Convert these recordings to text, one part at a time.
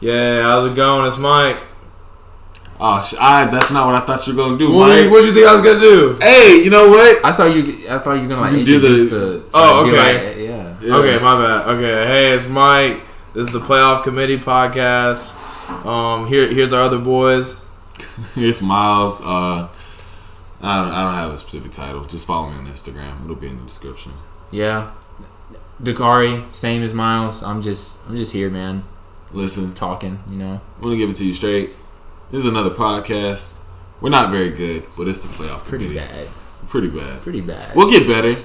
Yeah, how's it going? It's Mike. Oh, that's not what I thought you were gonna do, What Mike. do you think I was gonna do? Hey, you know what? I thought you were gonna like introduce the. Oh, okay. Like, yeah. Okay, my bad. Okay, hey, it's Mike. This is the Playoff Committee podcast. Here's our other boys. Here's Miles. I don't have a specific title. Just follow me on Instagram. It'll be in the description. Yeah. Dakari, same as Miles. I'm just here, man. Listen, talking. You know. I'm gonna give it to you straight. This is another podcast. We're not very good, but it's the Playoff Committee. Pretty bad. We'll get better.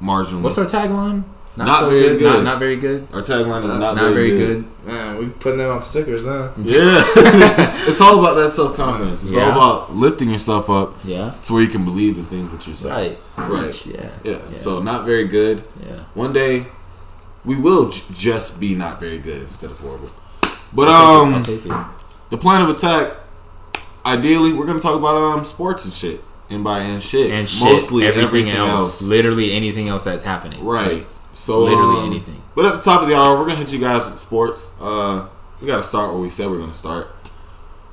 Marginally. What's our tagline? Not so very good. Not very good. Our tagline is not very good. Man, we putting that on stickers, huh? Yeah. it's all about that self-confidence. It's all about lifting yourself up to where you can believe the things that you're saying. Right. Yeah. So not very good. Yeah. One day, we will just be not very good instead of horrible. But I'll take it. The plan of attack, ideally, we're going to talk about sports and shit. And by shit, mostly everything else. Literally anything else that's happening. Right. So literally anything. But at the top of the hour, we're gonna hit you guys with sports. We gotta start where we said we're gonna start.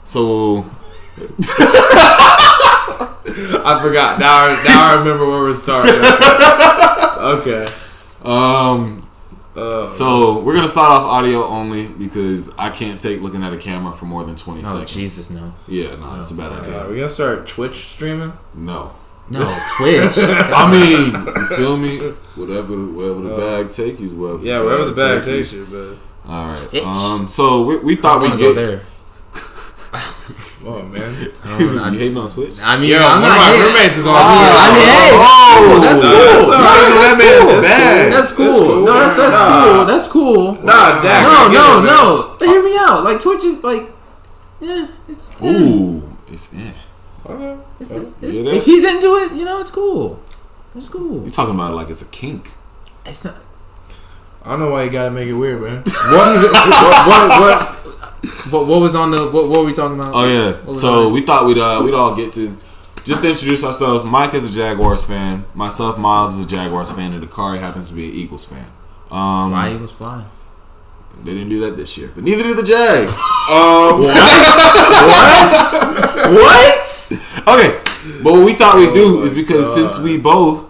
So I forgot. Now I remember where we're starting. Okay. So we're gonna start off audio only because I can't take looking at a camera for more than 20 seconds. Oh Jesus, no. Yeah, no, that's a bad idea. Are we gonna start Twitch streaming? No, Twitch. I mean, you feel me? Whatever the bag takes you, wherever. Yeah, wherever the bag takes you, but. All right. So we thought we'd go there. Oh man, you hating on Twitch? I mean, I'm not my roommates is on. That's cool. That's cool. No, that's cool. Nah, Dak. No. Hear me out. Like Twitch is like, it's. Ooh, it's Okay. If he's into it, it's cool. It's cool. You talking about it like it's a kink? It's not. I don't know why you gotta make it weird, man. What was on the? What were we talking about? Oh yeah. So we thought we'd all get to just to introduce ourselves. Mike is a Jaguars fan. Myself, Miles is a Jaguars fan, and Dakari happens to be an Eagles fan. Fly Eagles fly. They didn't do that this year, but neither did the Jags. What? Okay, but what we thought we'd do is because since we both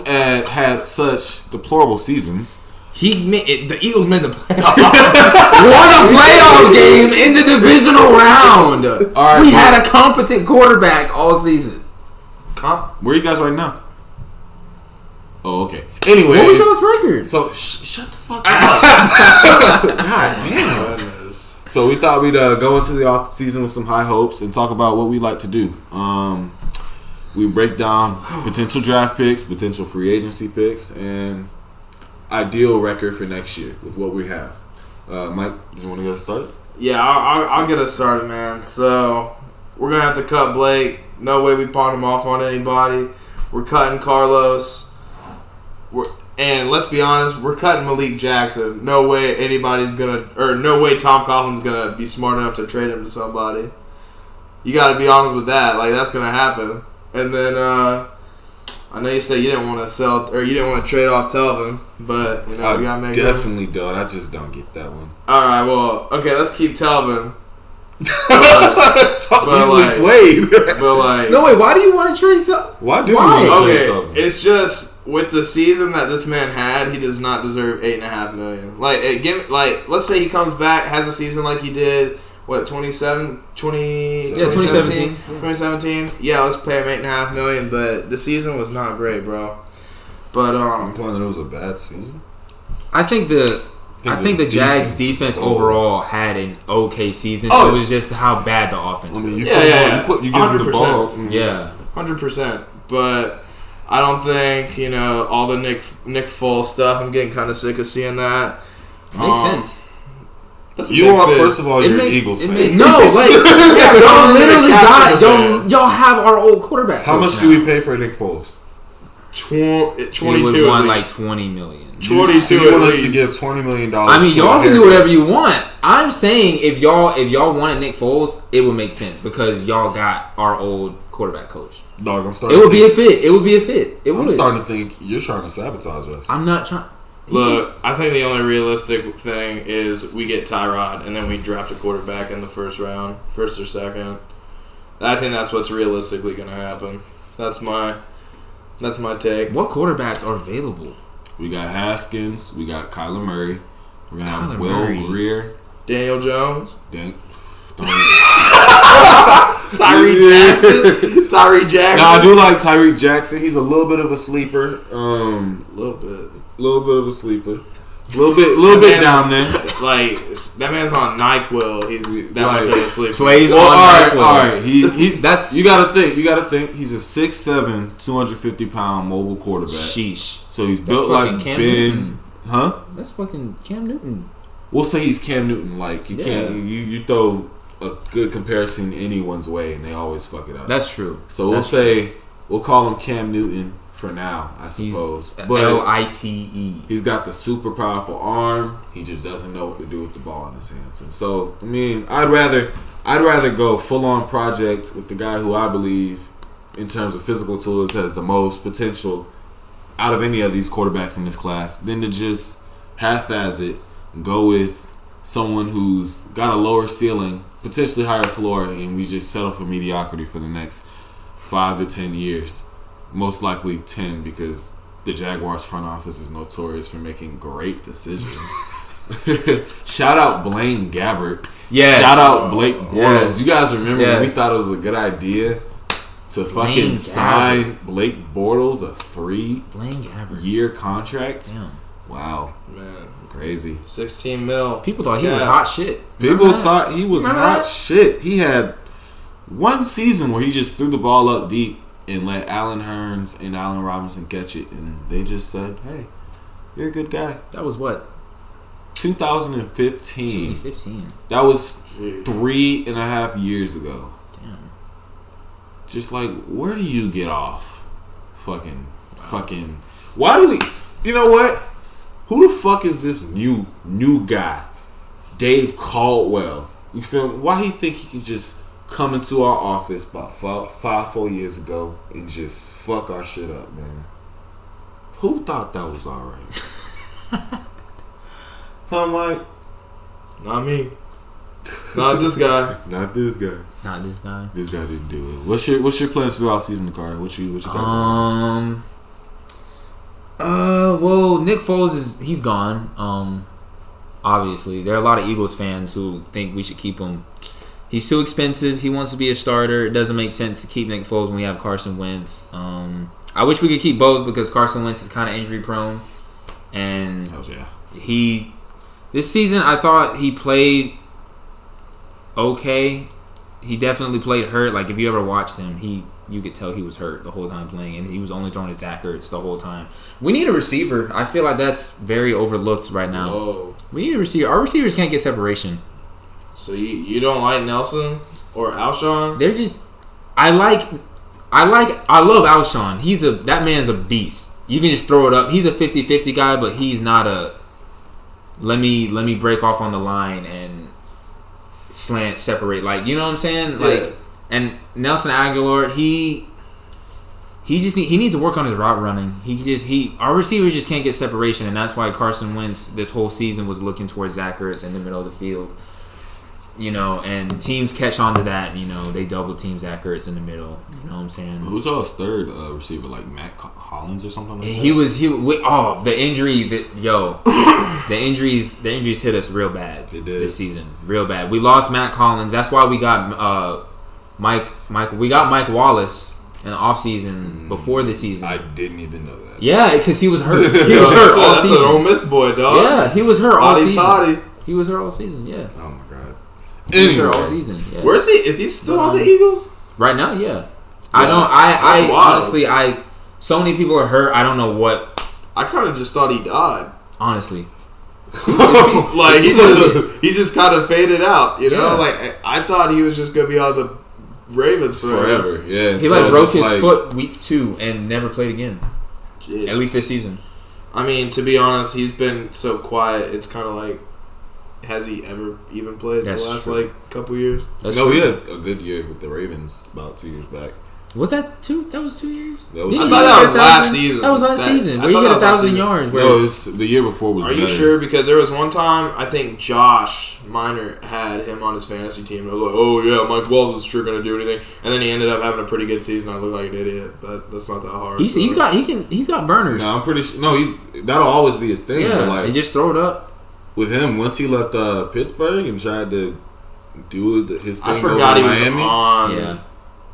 had such deplorable seasons. The Eagles made the playoff. Won a playoff game in the divisional round. All right, we had a competent quarterback all season. Where are you guys right now? Oh, okay. Anyway, what was y'all's record? So shut the fuck up. God damn. So we thought we'd go into the off season with some high hopes and talk about what we like to do. We break down potential draft picks, potential free agency picks, and ideal record for next year with what we have. Mike, do you want to get us started? Yeah, I'll get us started, man. So we're gonna have to cut Blake. No way we pawn him off on anybody. We're cutting Carlos. And let's be honest, we're cutting Malik Jackson. No way no way Tom Coughlin's gonna be smart enough to trade him to somebody. You got to be honest with that. Like, that's gonna happen. And then I know you said you didn't want to sell or you didn't want to trade off Telvin, but we gotta make definitely don't. I just don't get that one. All right, well, okay, let's keep Telvin. Swayed. No wait, why do you want to trade Telvin? Why do you want to trade Telvin? It's just with the season that this man had, he does not deserve $8.5 million. Let's say he comes back, has a season like he did. What, 2017? 2017. Yeah, let's pay him $8.5 million. But the season was not great, bro. But I'm implying that it was a bad season. I think the Jags defense overall had an okay season. Oh, it was just how bad the offense was. You give him the ball. Yeah, 100%. But I don't think all the Nick Foles stuff. I'm getting kind of sick of seeing that. Makes sense. First of all, you're an Eagles fan. Y'all literally y'all have our old quarterback. How much do we pay for Nick Foles? 22. We won like $20 million. 22. You want us to give $20 million? I mean, y'all can do whatever you want. I'm saying if y'all wanted Nick Foles, it would make sense because y'all got our old quarterback coach. Dog, I'm starting. It would be a fit. It would be a fit. I'm starting to think you're trying to sabotage us. I'm not trying. Look, I think the only realistic thing is we get Tyrod and then we draft a quarterback in the first round, first or second. I think that's what's realistically going to happen. That's my take. What quarterbacks are available? We got Haskins. We got Kyler Murray. We're gonna have Kyler Will Murray. Greer. Daniel Jones. Tyree Jackson. No, I do like Tyreek Jackson. He's a little bit of a sleeper. A little bit. Little bit of a sleeper. Little bit down there. Like that man's on NyQuil. He's that much of a sleeper. Plays Well, on NyQuil. all right. He That's you gotta think. He's a 6'7", 250-pound mobile quarterback. sheesh. So he's That's built fucking like Cam Ben. Newton. Huh? That's fucking Cam Newton. We'll say he's Cam Newton. Like you can't you throw a good comparison anyone's way and they always fuck it up. That's true. So we'll call him Cam Newton for now, I suppose. But LITE. he's got the super powerful arm. He just doesn't know what to do with the ball in his hands. And so, I mean, I'd rather go full on project with the guy who I believe, in terms of physical tools, has the most potential out of any of these quarterbacks in this class than to just half-ass it and go with someone who's got a lower ceiling, potentially higher floor, and we just settle for mediocrity for the next 5 to 10 years. Most likely 10 because the Jaguars front office is notorious for making great decisions. Shout out Blaine Gabbert. Yes. Shout out Blake Bortles. Yes. You guys remember Yes. when we thought it was a good idea to fucking sign Blake Bortles a 3-year Blaine Gabbert. contract? Damn. Wow. Man, Crazy. 16 mil. People thought he was hot shit. People Remember that? thought he was Remember hot that? shit. He had one season where he just threw the ball up deep and let Allen Hurns and Allen Robinson catch it, and they just said, "Hey, you're a good guy." That was what? 2015. 2015. That was 3.5 years ago. Damn. Just like, where do you get off? Fucking. Why do we? You know what? Who the fuck is this new guy, Dave Caldwell? You feel me? Why he think he can just come into our office about 4 years ago and just fuck our shit up, man? Who thought that was alright? I'm like, Not me. Not this guy. not this guy. Not this guy. This guy didn't do it. What's your plans for the offseason, Carter? What you got? Well, Nick Foles he's gone. Obviously, there are a lot of Eagles fans who think we should keep him. He's too expensive. He wants to be a starter. It doesn't make sense to keep Nick Foles when we have Carson Wentz. I wish we could keep both because Carson Wentz is kind of injury prone, and this season I thought he played okay. He definitely played hurt. Like if you ever watched him, you could tell he was hurt the whole time playing, and he was only throwing to Zach Ertz the whole time. We need a receiver. I feel like that's very overlooked right now. Whoa. We need a receiver. Our receivers can't get separation. So you don't like Nelson or Alshon? They're just. I love Alshon. That man's a beast. You can just throw it up. He's a 50-50 guy, but he's not a. Let me break off on the line and slant separate. Like you know what I'm saying? Like Yeah. and Nelson Aguilar, he needs to work on his route running. Our receivers just can't get separation, and that's why Carson Wentz this whole season was looking towards Zach Ertz in the middle of the field. You know, and teams catch on to that. You know, they double team Zach Ertz in the middle. You know what I'm saying? Who's y'all's third receiver? Like Matt Hollins or something like that? The injuries hit us real bad. They did. This season, real bad. We lost Matt Collins. That's why we got Mike. We got Mike Wallace in the offseason before the season. I didn't even know that. Yeah, because he was hurt. He was hurt all That's an season. Ole Miss boy, dog. Yeah, he was hurt all Toddy season. toddy. He was hurt all season. Yeah, Oh my god. he was hurt all Anyway, season. Yeah. Where's he? Is he still on the Eagles? Right now, yeah. That's I wild. honestly, so many people are hurt. I don't know what. I kind of just thought he died. Honestly, Like he just kind of faded out, you know. Yeah. Like I thought he was just gonna be on the Ravens forever. Yeah. he so it's broke just his like- foot week 2 and never played again. Jeez. At least this season. I mean, to be honest, he's been so quiet. It's kind of like, has he ever even played That's the last true. couple years? That's No, true. he had a good year with the Ravens about 2 years back. Was that 2? That was 2 years. That was Didn't I he thought get that was 1,000? last season. That was last season. I Where you thought get that was last 1,000 season. yards. No, it was the year before was Are you better. sure? Because there was one time I think Josh Minor had him on his fantasy team. And I was like, oh yeah, Mike Wells is sure gonna do anything. And then he ended up having a pretty good season. I looked like an idiot, but that's not that hard. He's got burners. No, I'm pretty sure. No, that'll always be his thing. Yeah, But like and just throw it up. with him, once he left Pittsburgh and tried to do his thing I forgot he over was Miami. on. Yeah.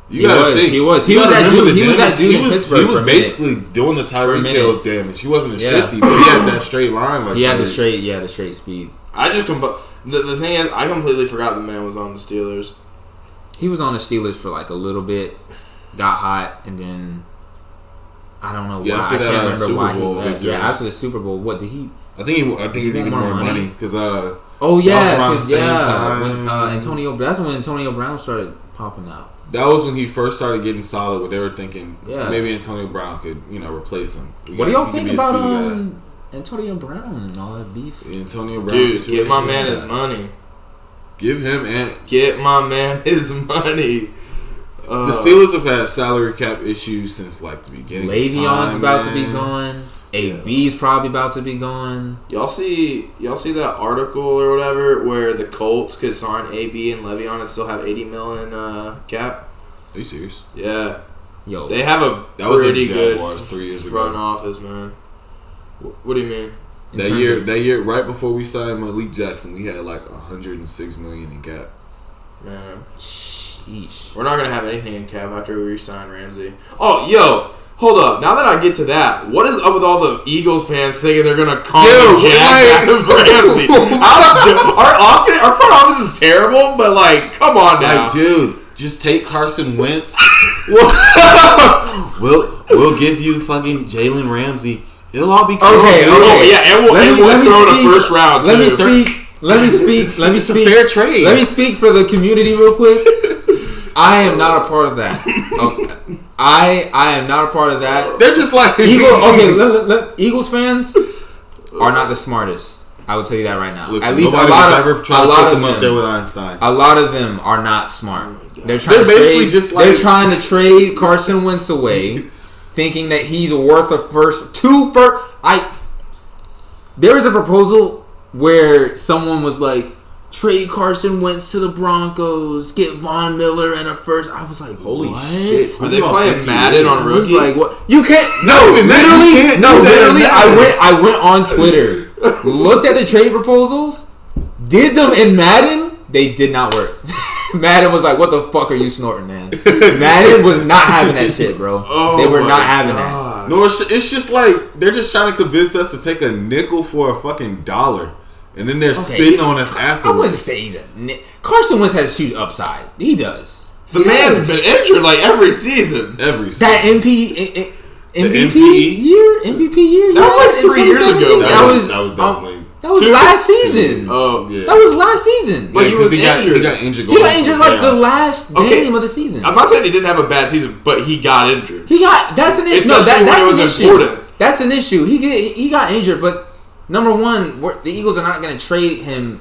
You gotta think. He was You gotta that remember dude. the He was that damage. dude in Pittsburgh. He was for a minute. basically doing the For a Tyreek minute. Hill damage. He wasn't a Yeah. shifty, but he had that straight line. Like He had the Tyreek. straight speed. I just the thing is, I completely forgot the man was on the Steelers. He was on the Steelers for like a little bit, got hot, and then I don't know why. Yeah, after I that, can't remember Super why he Bowl left. victory. Yeah, after the Super Bowl, what did he? I think he needed more money because Oh yeah, that was around the 'cause, same yeah, time. when, that's when Antonio Brown started popping out. that was when he first started getting solid. Where they were thinking maybe Antonio Brown could replace him. What do y'all He could think be a about speedy guy. Antonio Brown and all that beef? Antonio Brown Dude, situation? get my man his money. Give him Get my man his money. the Steelers have had salary cap issues since like the beginning. Le'Veon's of time, about to man. be gone. AB's probably about to be gone. Y'all see that article or whatever where the Colts could sign AB and Le'Veon and still have $80 million cap? Are you serious? Yeah, Yo, they have a That was the pretty good Jaguars 3 years front ago. office, man. What do you mean? in That terms year, of- right before we signed Malik Jackson, we had like $106 million in cap. Man, Sheesh. we're not gonna have anything in cap after we re-sign Ramsey. Oh, yo, hold up. Now that I get to that, what is up with all the Eagles fans thinking they're gonna call Jack out of Ramsey? Our front office is terrible, but like, come on now. Like, dude, just take Carson Wentz. we'll give you fucking Jalen Ramsey. It'll all be cool. Okay, dude. Oh okay. yeah, and we'll throw in a first round Let too. me speak. Let me speak. Let me It's a speak. fair trade. Let me speak for the community real quick. I am not a part of that. Okay. I am not a part of that. They're just like Eagles fans are not the smartest. I will tell you that right now. Listen, At least nobody was ever trying to put them up them, there with Einstein. a lot of them are not smart. They're They're basically just like- they're trying to trade Carson Wentz away, thinking that he's worth a first. There was a proposal where someone was like, trade Carson Wentz to the Broncos, get Von Miller and a first. I was like, Holy what? shit. Are they playing Madden on I was rookie? like, what? You can't. No, literally. you can't No, do that literally. in Madden. I went on Twitter, looked at the trade proposals, did them in Madden. They did not work. Madden was like, what the fuck are you snorting, man? Madden was not having that shit, bro. Oh They were my not having that. God. No, it's just like they're just trying to convince us to take a nickel for a fucking dollar, and then they're spitting on us I wouldn't afterwards. say he's a Carson Wentz has huge upside. He does. The He man's does. been injured like every season. Every That season. MVP MP? year. MVP year. That was yeah, like in 3 years ago. 2017. That was definitely. That was Two- last season. Oh, Yeah. That was last season. But he was He injured. got injured. He going got into injured the like the playoffs. last Okay. game of the season. I'm not saying he didn't have a bad season, but he got injured. He got that's an issue. No, Especially when that's it was an issue. important. That's an issue. He got injured, but number one, the Eagles are not going to trade him.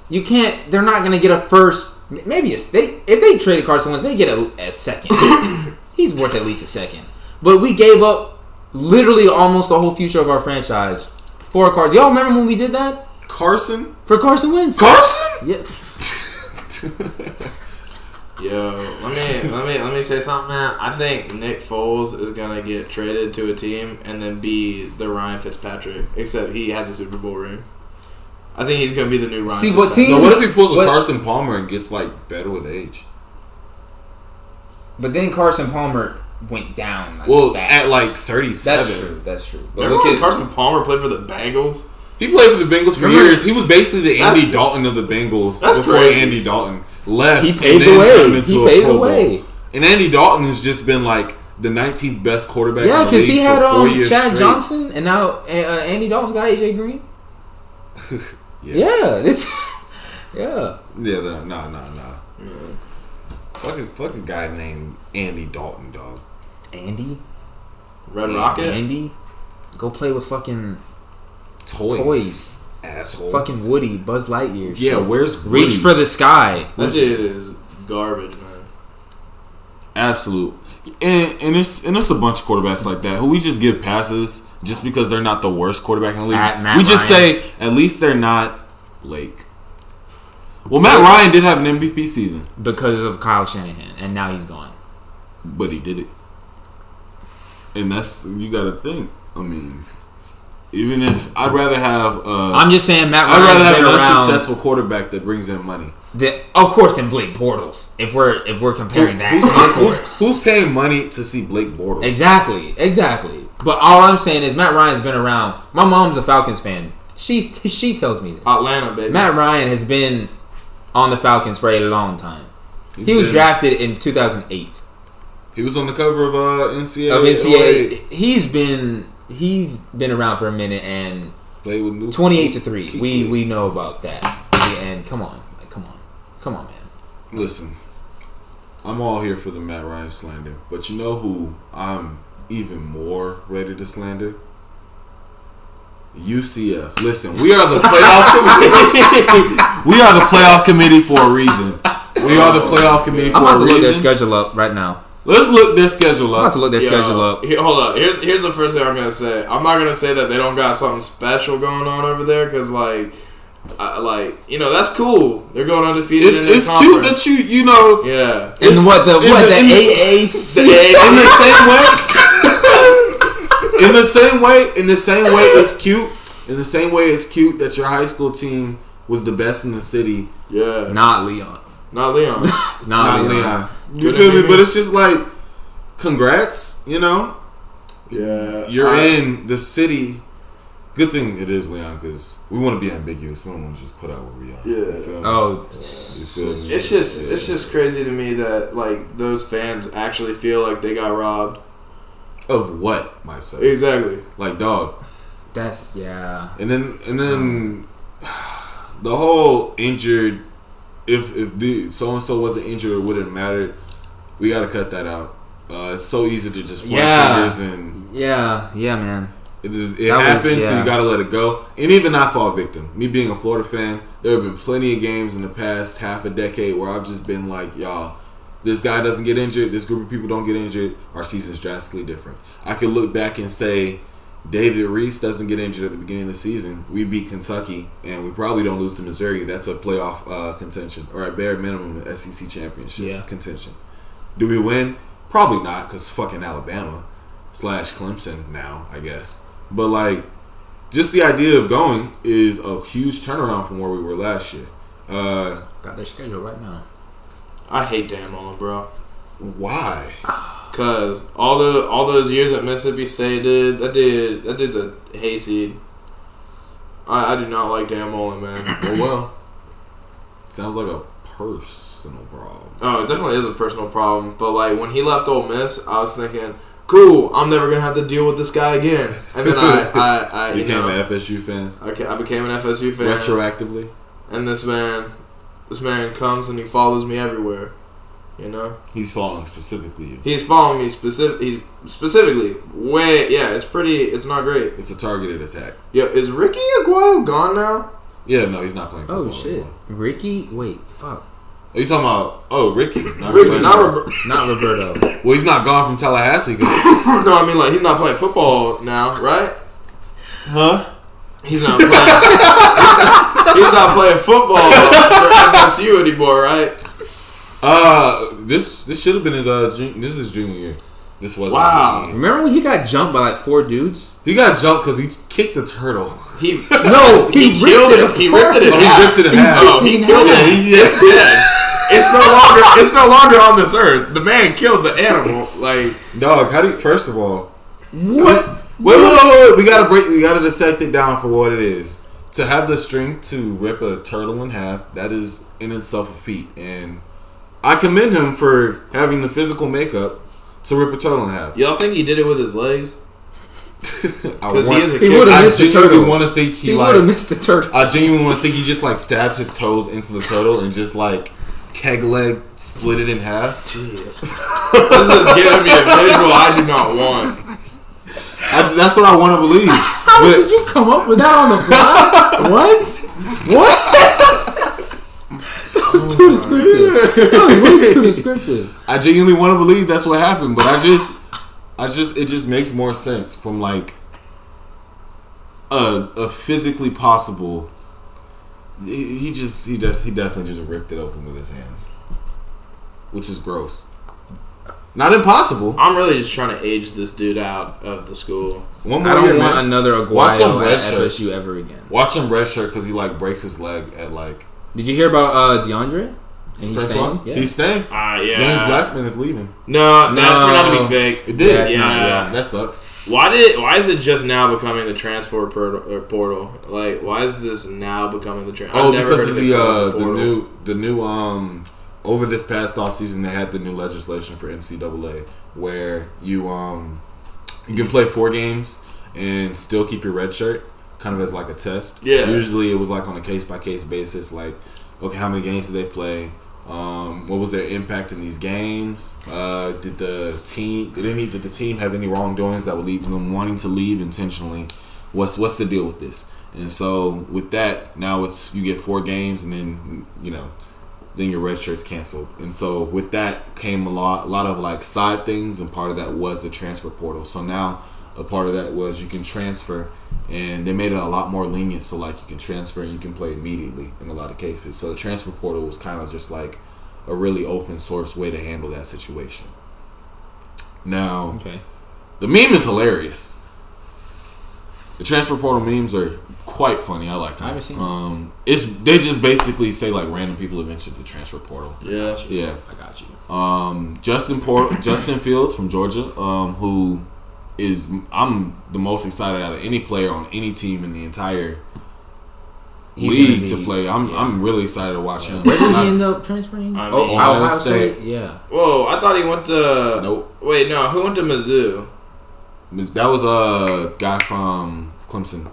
You can't. They're not going to get a first. Maybe if they traded Carson Wentz, they get a second. He's worth at least a second. But we gave up literally almost the whole future of our franchise for a Carson. Y'all remember when we did that Carson. for Carson Wentz? Carson. Yeah. Yo, let me say something, man. I think Nick Foles is gonna get traded to a team and then be the Ryan Fitzpatrick, except he has a Super Bowl ring. I think he's gonna be the new Ryan. See, what Fitzpatrick. team- No, what if he pulls a What- Carson Palmer and gets like better with age? But then Carson Palmer went down. Like, Well, fast. at like 37. That's true. That's true. But Remember look when at Carson Palmer played for the Bengals? He played for the Bengals for Remember- years. He was basically the Andy That's- Dalton of the Bengals That's before crazy. Andy Dalton left. He and paved then the way. turned into He a paved Pro the Bowl. way. And Andy Dalton has just been like the 19th best quarterback. Yeah, in the because he league had for 4 years Chad straight. Johnson, and now Andy Dalton's got AJ Green. Yeah. Yeah, it's yeah. Yeah, nah. Fucking guy named Andy Dalton, dog. Andy, Red Rocket. Andy, go play with fucking Toys. Asshole. fucking Woody, Buzz Lightyear. Yeah, shit. where's Reach Woody? for the sky. That dude is garbage, man. Absolute. and it's a bunch of quarterbacks like that who we just give passes just because they're not the worst quarterback in the league. Matt we just Ryan. say at least they're not Blake. Well, Matt Ryan did have an MVP season because of Kyle Shanahan, and now he's gone. but he did it, and that's you got to think. I mean, even if I'd rather have, I'm just saying Matt I'd rather Ryan's have been an around. unsuccessful quarterback that brings in money. Of course, than Blake Bortles. If we're comparing that, of course. Who's paying money to see Blake Bortles? Exactly. But all I'm saying is Matt Ryan's been around. My mom's a Falcons fan. She tells me this. Atlanta, baby. Matt Ryan has been on the Falcons for a long time. He was drafted in 2008. He was on the cover of NCAA. Of NCAA, he's been around for a minute and played with new 28-3. We know about that. And come on, man. Listen, I'm all here for the Matt Ryan slander, but you know who I'm even more ready to slander? UCF. Listen, we are the playoff committee. We are the playoff committee for a reason. We are the playoff committee for a reason. I'm about to look their schedule up right now. Let's look their schedule up. I'm about to look their schedule up. Hold up. Here's the first thing I'm gonna say. I'm not gonna say that they don't got something special going on over there because that's cool. They're going undefeated. It's cute that you know. Yeah. And what the AAC in the same way it's cute. In the same way it's cute that your high school team was the best in the city. Yeah. Not Leon. Not Leon. Not Leon. You feel me? But it's just like, congrats. You know. Yeah. You're in the city. Good thing it is Leon because we want to be ambiguous. We don't want to just put out where we are. Yeah. You feel me? Oh. You feel me? It's just crazy to me that like those fans actually feel like they got robbed. Of what, myself? Exactly. Like, dog. That's And then the whole injured. If the so and so wasn't injured, it wouldn't matter. We gotta cut that out. It's so easy to just point fingers and yeah, man. It happens, so you gotta let it go. And even I fall victim. Me being a Florida fan, there have been plenty of games in the past half a decade where I've just been like, y'all, this guy doesn't get injured, this group of people don't get injured, our season's drastically different. I could look back and say, David Reese doesn't get injured at the beginning of the season. We beat Kentucky, and we probably don't lose to Missouri. That's a playoff contention, or at bare minimum, an SEC championship contention. Do we win? Probably not, because fucking Alabama / Clemson now, I guess. But, like, just the idea of going is a huge turnaround from where we were last year. Got their schedule right now. I hate Dan Mullen, bro. Why? Cause all those years that Mississippi State that dude's a hayseed. I do not like Dan Mullen, man. Oh well. Sounds like a personal problem. Oh, it definitely is a personal problem. But like when he left Ole Miss, I was thinking, cool, I'm never gonna have to deal with this guy again. And then I became an FSU fan. Okay, I became an FSU fan retroactively. And this man comes and he follows me everywhere. You know, he's following specifically you. He's following me He's specifically. It's not great. It's a targeted attack. Yeah, is Ricky Aguayo gone now? Yeah, no, he's not playing football. Oh shit, anymore. Ricky. Wait, fuck. Are you talking about? Oh, Ricky. Not Roberto. Well, he's not gone from Tallahassee. No, I mean like he's not playing football now, right? Huh? He's not playing. He's not playing football for FSU anymore, right? This should have been his this is junior year. This was Remember when he got jumped by like 4 dudes? He got jumped because he kicked the turtle. He ripped it. He ripped it in half. Oh, he killed it. It's dead. It's no longer on this earth. The man killed the animal. Like, dog. How do you? First of all, what? Wait. We gotta dissect it down for what it is. To have the strength to rip a turtle in half, that is in itself a feat, and I commend him for having the physical makeup to rip a turtle in half. Y'all think he did it with his legs? Because he would have missed the turtle. He would have missed the turtle. I genuinely want to think he just like stabbed his toes into the turtle and just like keg leg split it in half. Jeez, this is giving me a visual I do not want. That's what I want to believe. How did you come up with that on the fly? What? too descriptive. That was way too descriptive. I genuinely want to believe that's what happened, but it just makes more sense from like a physically possible. He definitely just ripped it open with his hands, which is gross. Not impossible. I'm really just trying to age this dude out of the school. One I more don't year, want man. another Watch him Aguayo at red shirt. FSU ever again. Watch him red shirt because he like breaks his leg at like. Did you hear about DeAndre? And he's Francois? staying? Yeah. He's staying. Yeah. James Blackman is leaving. No, that turned out to be fake. It did. Yeah. That sucks. Why is it just now becoming the transfer portal? Like, why is this now becoming the transfer? Oh, because of the new over this past offseason they had the new legislation for NCAA where you can play 4 games and still keep your red shirt, kind of as like a test. Yeah. Usually it was like on a case by case basis, like okay, how many games did they play? What was their impact in these games? Did the team have any wrongdoings that would lead them wanting to leave intentionally? What's the deal with this? And so with that, now it's you get 4 games and then then your red shirt's canceled. And so with that came a lot of like side things, and part of that was the transfer portal. So now a part of that was you can transfer, and they made it a lot more lenient. So like you can transfer and you can play immediately in a lot of cases. So the transfer portal was kind of just like a really open source way to handle that situation. Now, Okay. the meme is hilarious. The transfer portal memes are quite funny. I like them. I haven't seen them. They just basically say like random people have entered the transfer portal. Yeah. Yeah. I got you. Justin Fields from Georgia, who is I'm the most excited out of any player on any team in the entire He's league gonna to be- play. I'm really excited to watch him. Where did he end up transferring? I mean, Ohio State. Yeah. Whoa, I thought he went to. Nope. Wait, no, who went to Mizzou? That was a guy from Clemson.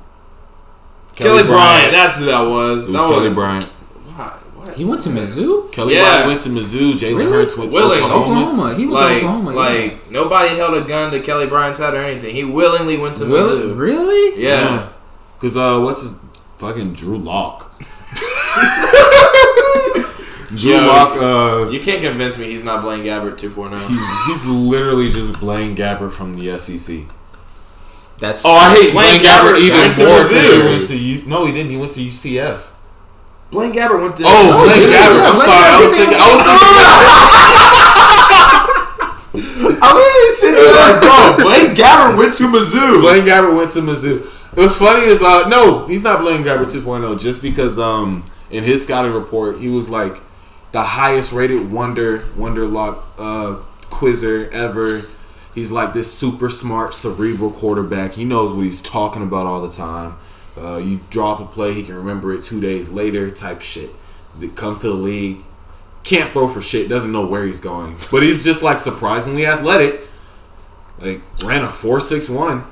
Kelly Bryant. That's who that was. It was That Kelly Bryant. What? He went to Mizzou? Kelly Yeah. Bryant went to Mizzou. Jalen Really? Hurts went to Willing. Oklahoma. He went to Oklahoma. Like nobody held a gun to Kelly Bryant's head or anything. He willingly went to Mizzou. Really? Yeah. Because what's his fucking Drew Lock? Drew Yo, Lock. You can't convince me he's not Blaine Gabbert 2.0. He's literally just Blaine Gabbert from the SEC. That's. Oh, I hate Blaine Blaine Gabbert Gabbert even went to more because Mizzou. he went to No, he didn't. He went to UCF. Blaine Gabbert went to. Oh, Blaine Gabbert. I'm sorry. I was thinking. I'm literally sitting there like, bro, Blaine Gabbert went to Mizzou. Blaine Gabbert went to Mizzou. What's funny is no, he's not Blaine Gabbert 2.0. Just because in his scouting report he was like the highest rated Wonderlock quizzer ever. He's like this super smart cerebral quarterback. He knows what he's talking about all the time. You drop a play, he can remember it 2 days later type shit. That comes to the league, can't throw for shit, doesn't know where he's going, but he's just like surprisingly athletic. Like ran a 4.61.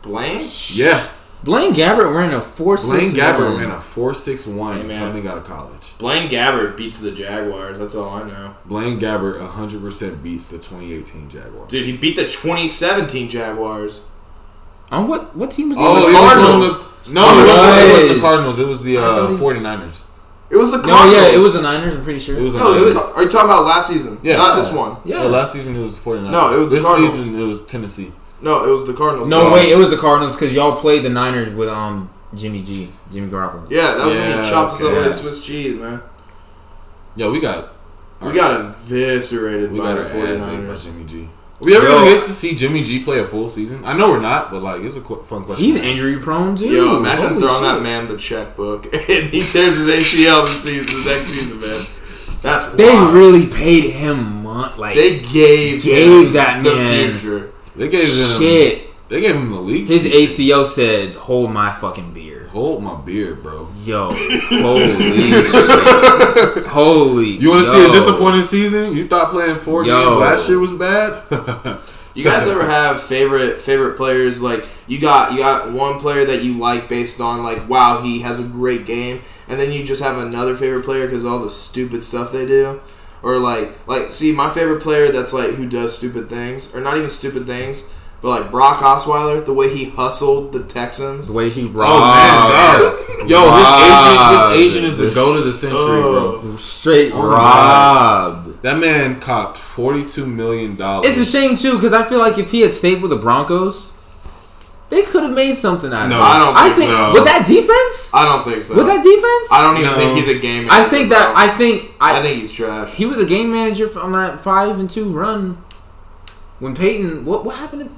Blaine? Yeah. Blaine Gabbert ran a 4.61. Blaine Gabbert ran a 4.61 Hey, man. coming out of college. Blaine Gabbert beats the Jaguars. That's all I know. Blaine Gabbert 100% beats the 2018 Jaguars. Dude, he beat the 2017 Jaguars. On what team was he oh, on? it the was Cardinals. on No, it wasn't Nice. the Cardinals. It was the thought he- 49ers. It was the No, Cardinals. yeah, it was the Niners. I'm pretty sure. It was the No, Niners. are you talking about last season? Yeah. Not this one. Yeah. Last season it was the 49ers. No, it was the this Cardinals. season it was Tennessee. No, it was the Cardinals. No, wait, it was the Cardinals because y'all played the Niners with Jimmy Garoppolo. Yeah, that was when Yeah, he chopped us up okay. with Swiss cheese, man. Yeah, we got eviscerated we by got the our ass ate by 49ers. Jimmy G. Are we ever Yo. gonna get to see Jimmy G play a full season? I know we're not, but like it's a fun question. He's injury prone too. Yo, imagine Holy throwing shit. that man the checkbook and he tears his ACL the next season, man. That's They wild. really paid him They gave him that the man future. They gave him shit. They gave him the league. His season. ACO said, "Hold my fucking beer." Hold my beer, bro. Yo, holy shit. Holy. You want to see a disappointing season? You thought playing 4 Yo. games last year was bad? You guys ever have favorite players? Like you got one player that you like based on like, wow, he has a great game, and then you just have another favorite player because of all the stupid stuff they do, or like see my favorite player that's like who does stupid things, or not even stupid things, but like Brock Osweiler, the way he hustled the Texans. The way he Oh man, robbed. no. Yo, this Asian is the GOAT of the century, bro. Straight robbed. That man copped $42 million. It's a shame too, because I feel like if he had stayed with the Broncos, they could have made something out of it. I don't think so. With that defense? I don't think so. With that defense? I don't even think he's a game manager. I think he's trash. He was a game manager on that 5-2 run when Peyton. What happened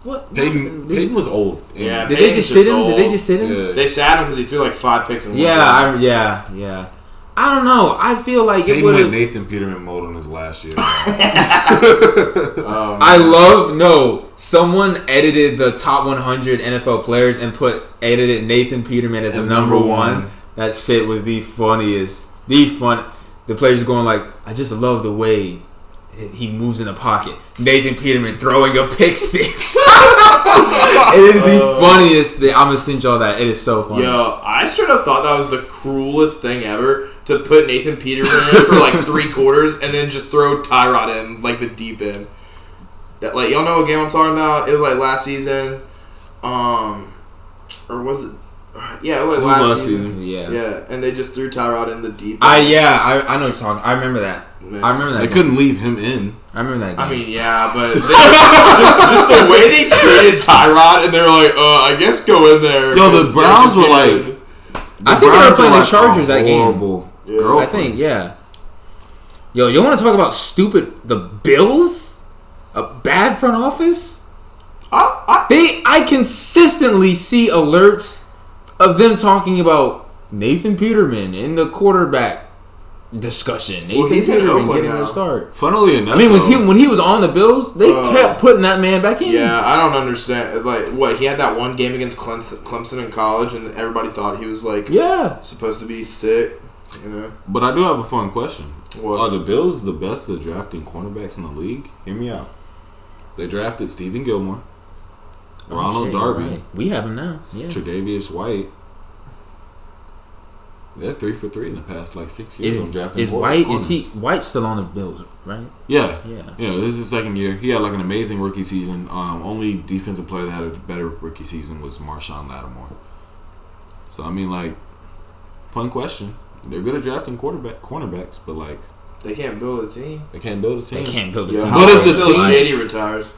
to Peyton was old. Yeah. Did they just sit him? Did they just sit him? Yeah. They sat him because he threw like 5 picks in one game. Yeah. I don't know. I feel like Peyton it would have. Nathan Peterman mode on his last year. Someone edited the top 100 NFL players and edited Nathan Peterman as number one. That shit was the funniest. The players are going like, I just love the way he moves in the pocket. Nathan Peterman throwing a pick six. It is the funniest thing. I'm gonna send y'all that. It is so funny. Yo, I straight up thought that was the cruelest thing ever to put Nathan Peterman in for like 3 quarters and then just throw Tyrod in like the deep end. That, like, y'all know what game I'm talking about? It was like last season, or was it? Yeah, it was like last season. Yeah, and they just threw Tyrod in the deep end. I know what you're talking. I remember that. Man. I remember that. They couldn't leave him in. I remember that game. I mean, yeah, but just the way they treated Tyrod, and they were like, I guess go in there. Yo, the Browns were like... I think they were playing the Chargers that game. Horrible. Yeah. I think, yeah. Yo, you want to talk about the Bills? A bad front office? I consistently see alerts of them talking about Nathan Peterman in the quarterback discussion. Nathan Peterman getting a start. Funnily enough, I mean, when he was on the Bills, they kept putting that man back in. Yeah, I don't understand. Like, what, he had that one game against Clemson in college, and everybody thought he was like, supposed to be sick. You know. But I do have a fun question. What? Are the Bills the best at drafting cornerbacks in the league? Hear me out. They drafted Stephen Gilmore, Ronald Darby. Right. We have him now. Yeah. Tre'Davious White. They're 3 for 3 in the past like 6 years. White still on the Bills, right? Yeah. This is his second year. He had like an amazing rookie season. Only defensive player that had a better rookie season was Marshawn Lattimore. So I mean, like, fun question. They're good at drafting cornerbacks, but like they can't build a team. They can't build a team. But if the team Shady retires?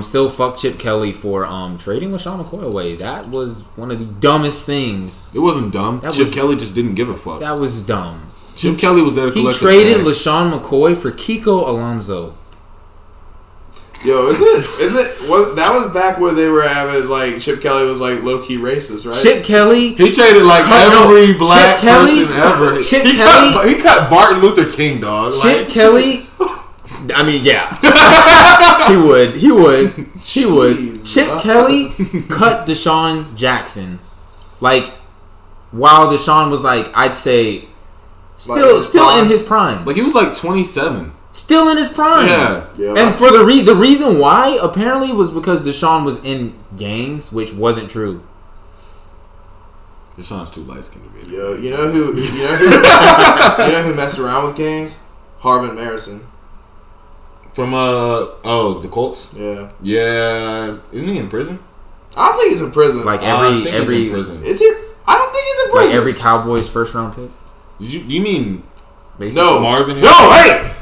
Still fuck Chip Kelly for trading LaShawn McCoy away. That was one of the dumbest things. It wasn't dumb. Chip Kelly just didn't give a fuck. That was dumb. Chip Kelly was there to collect. He traded LaShawn McCoy for Kiko Alonso. Yo, is it? That was back when they were having, like, Chip Kelly was like low key racist, right? Chip Kelly, he traded like every black person ever. He cut Martin Luther King, dog. Chip Kelly. I mean, yeah, he would. Jeez, Chip Kelly cut Deshaun Jackson, like, while Deshaun was like, I'd say, still in his prime. Like, he was like 27. Still in his prime. Yeah. And for the reason why, apparently, was because Deshaun was in gangs, which wasn't true. Deshaun's too light-skinned to be. Yo, you know who messed around with gangs? Harvin Marison. From the Colts? Yeah. Yeah. Isn't he in prison? I don't think he's in prison. Like he's in prison. Is he? I don't think he's in prison. Like every Cowboys first round pick. You mean basically? No, Marvin? No, hey!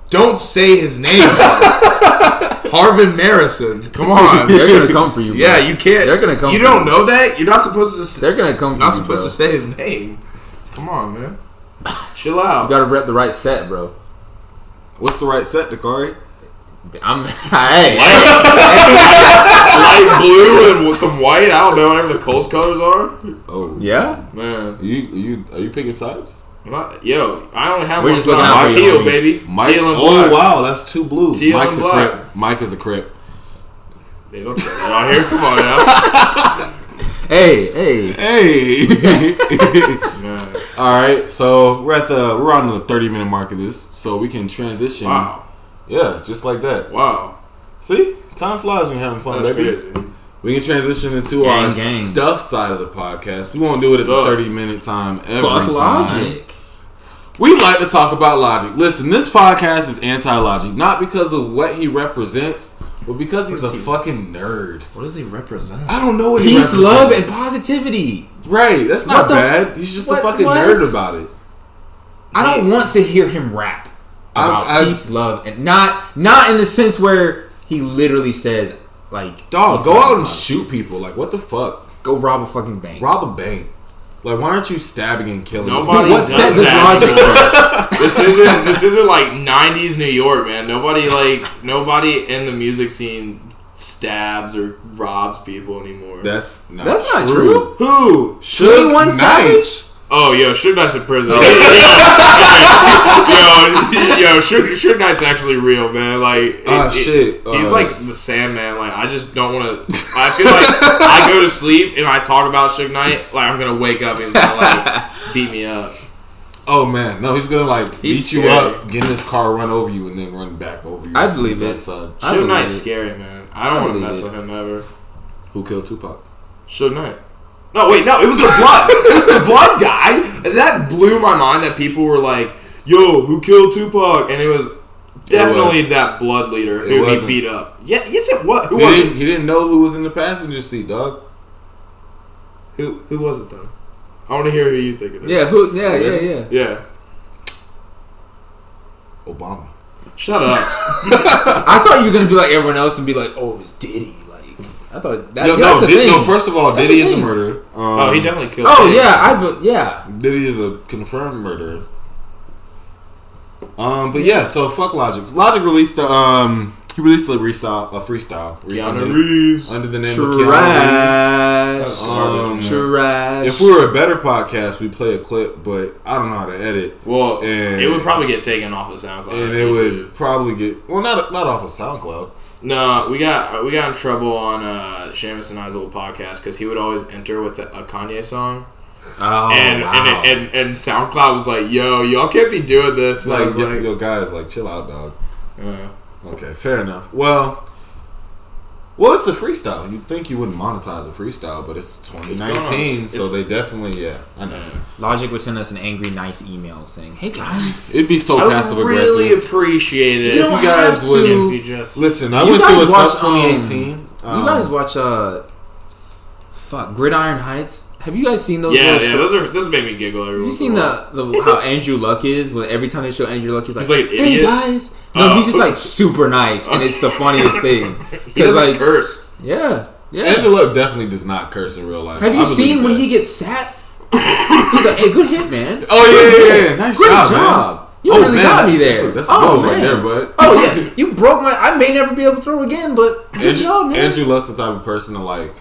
Don't say his name. Harvin Marison. Come on. They're gonna come for you, bro. Yeah, you can't. They're gonna come. You don't know that? You're not supposed to. They're gonna come. You're not supposed to say his name. Come on, man. Chill out. You gotta rep the right set, bro. What's the right set, Dakari? Hey. Light blue and some white. I don't know whatever the Colts colors are. Oh yeah, man. Are you picking sides? Yo, I only have We're one just looking side. out for Teal, you, baby. Mike, Teal and black. Oh wow, that's 2 blue. Teal Mike's and a black. Crip. Mike is a Crip. They don't say that out here. Come on now. Hey. Man. All right, so we're on the 30-minute mark of this, so we can transition. Wow. Yeah, just like that. Wow. See, time flies when you're having fun, That's baby. crazy. We can transition into our stuff side of the podcast. We won't do it at the 30-minute time every time. Logic. We like to talk about Logic. Listen, this podcast is anti-Logic, not because of what he represents, but because he's a fucking nerd. What does he represent? I don't know what he Peace, represents. love, and positivity. Right, that's not bad. He's just a fucking nerd about it. I don't want to hear him rap about peace, love, and not in the sense where he literally says like, dog, go out and shoot people. Like, what the fuck? Go rob a fucking bank. Rob a bank. Like, why aren't you stabbing and killing? Nobody what says this logic? This isn't like 90s New York, man. Nobody in the music scene stabs or robs people anymore. That's not true. Who? Suge 21 Knight. Savage? Oh, yo, Suge Knight's in prison. Suge Knight's actually real, man. Like, shit. He's like the Sandman. Like, I just don't want to. I feel like I go to sleep and I talk about Suge Knight. Like, I'm gonna wake up and he's gonna like beat me up. Oh man, no, he's gonna like He's beat you up, get in his car, run over you, and then run back over you. I believe it. Suge Knight's scary, man. I don't want to mess with him ever. Who killed Tupac? Suge Knight. No, wait, no, it was the blood. It was the blood guy. And that blew my mind that people were like, yo, who killed Tupac? And it was definitely that blood leader who he beat up. Yeah, yes, it was. Who was it? He didn't know who was in the passenger seat, dog. Who was it, though? I want to hear who you think it is. Yeah, Yeah. Obama. Shut up. I thought you were gonna be like everyone else and be like, oh, it was Diddy. I thought that. No, first of all, that's Diddy is a murderer. He definitely killed. Oh Diddy. yeah. Diddy is a confirmed murderer. But yeah, so fuck Logic. Logic released a freestyle recently Keanu Reeves under the name of Keanu Reeves. Trash. If we were a better podcast, we'd play a clip, but I don't know how to edit. Well, it would probably get taken off of SoundCloud, and it would probably get not off of SoundCloud. No, we got in trouble on Seamus and I's old podcast because he would always enter with a Kanye song. Oh, and SoundCloud was like, "Yo, y'all can't be doing this." Like, yo, guys, like, chill out, dog. Okay, fair enough. Well, it's a freestyle. You'd think you wouldn't monetize a freestyle, but it's 2019, so they definitely, I know. Logic would send us an angry, nice email saying, "Hey guys, it'd be so passive aggressive. I would really appreciate it if you guys would. If you just listen, I went through a tough 2018. You guys watch Gridiron Heights? Have you guys seen those? Yeah. Those make me giggle every once in a while. Have you seen how Andrew Luck is? When every time they show Andrew Luck, he's like an idiot. "Hey guys." No, he's just like super nice, and it's the funniest thing. He doesn't curse. Yeah. Andrew Luck definitely does not curse in real life. Have you seen when he gets sacked? He's like, "Hey, good hit, man." Oh yeah. Nice job, man. You really got me there. That's a good one right there, bud. Oh yeah, you broke my. I may never be able to throw again, but good job, man. Andrew Luck's the type of person to like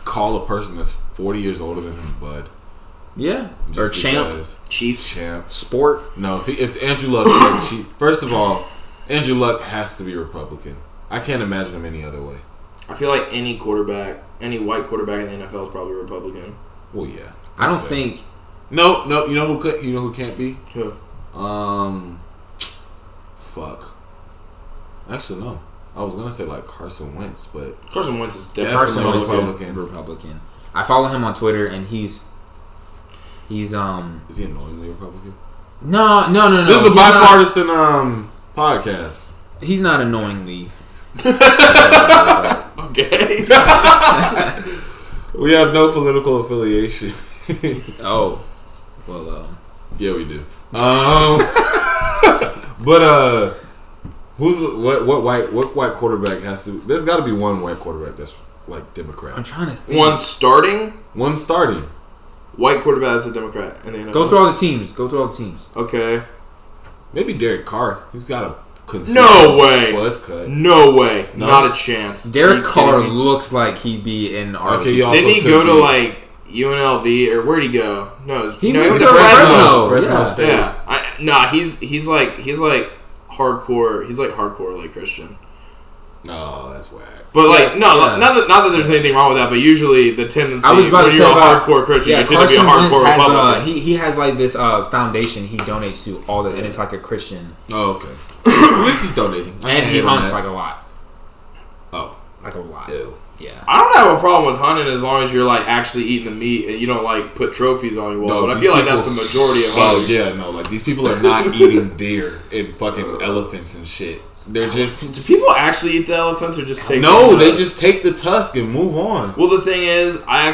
call a person that's 40 years older than him, bud. Yeah, Just or champ, chief, sport. No, if Andrew Luck said chief, first of all, Andrew Luck has to be Republican. I can't imagine him any other way. I feel like any white quarterback in the NFL is probably Republican. Well, yeah. I don't think. No. You know who can't be? Who? Fuck. Actually, no. I was gonna say like Carson Wentz, but Carson Wentz is definitely Republican. I follow him on Twitter, and he's Is he annoyingly Republican? No. This is a bipartisan podcast. He's not annoyingly. Okay. We have no political affiliation. Oh, well. Yeah, we do. But what white quarterback has to? There's got to be one white quarterback that's like Democrat. I'm trying to think. One starting white quarterback that's a Democrat in the NFL. Go through all the teams. Okay. Maybe Derek Carr. He's got a no way. Buzz cut. No way. No? Not a chance. Derek Carr looks like he'd be in our. Okay, didn't he go to like UNLV or where'd he go? No, he went to Fresno State. Yeah. He's like hardcore. He's like hardcore like Christian. No, that's whack. But like not that there's anything wrong with that, but usually the tendency when you're a hardcore Christian, you tend to be a hardcore Republican. He has like this foundation he donates to all the, and it's like a Christian. Oh, okay. At least he's donating. And he hunts like a lot. Oh. Like a lot. Ew. Yeah. I don't have a problem with hunting as long as you're like actually eating the meat and you don't like put trophies on your wall. No, but I feel like that's the majority of hunting. Oh yeah, no, like these people are not eating deer and fucking elephants and shit. They're Do just people actually eat the elephants or just take? no. the They tusk? just take the tusk and move on. Well, the thing is, I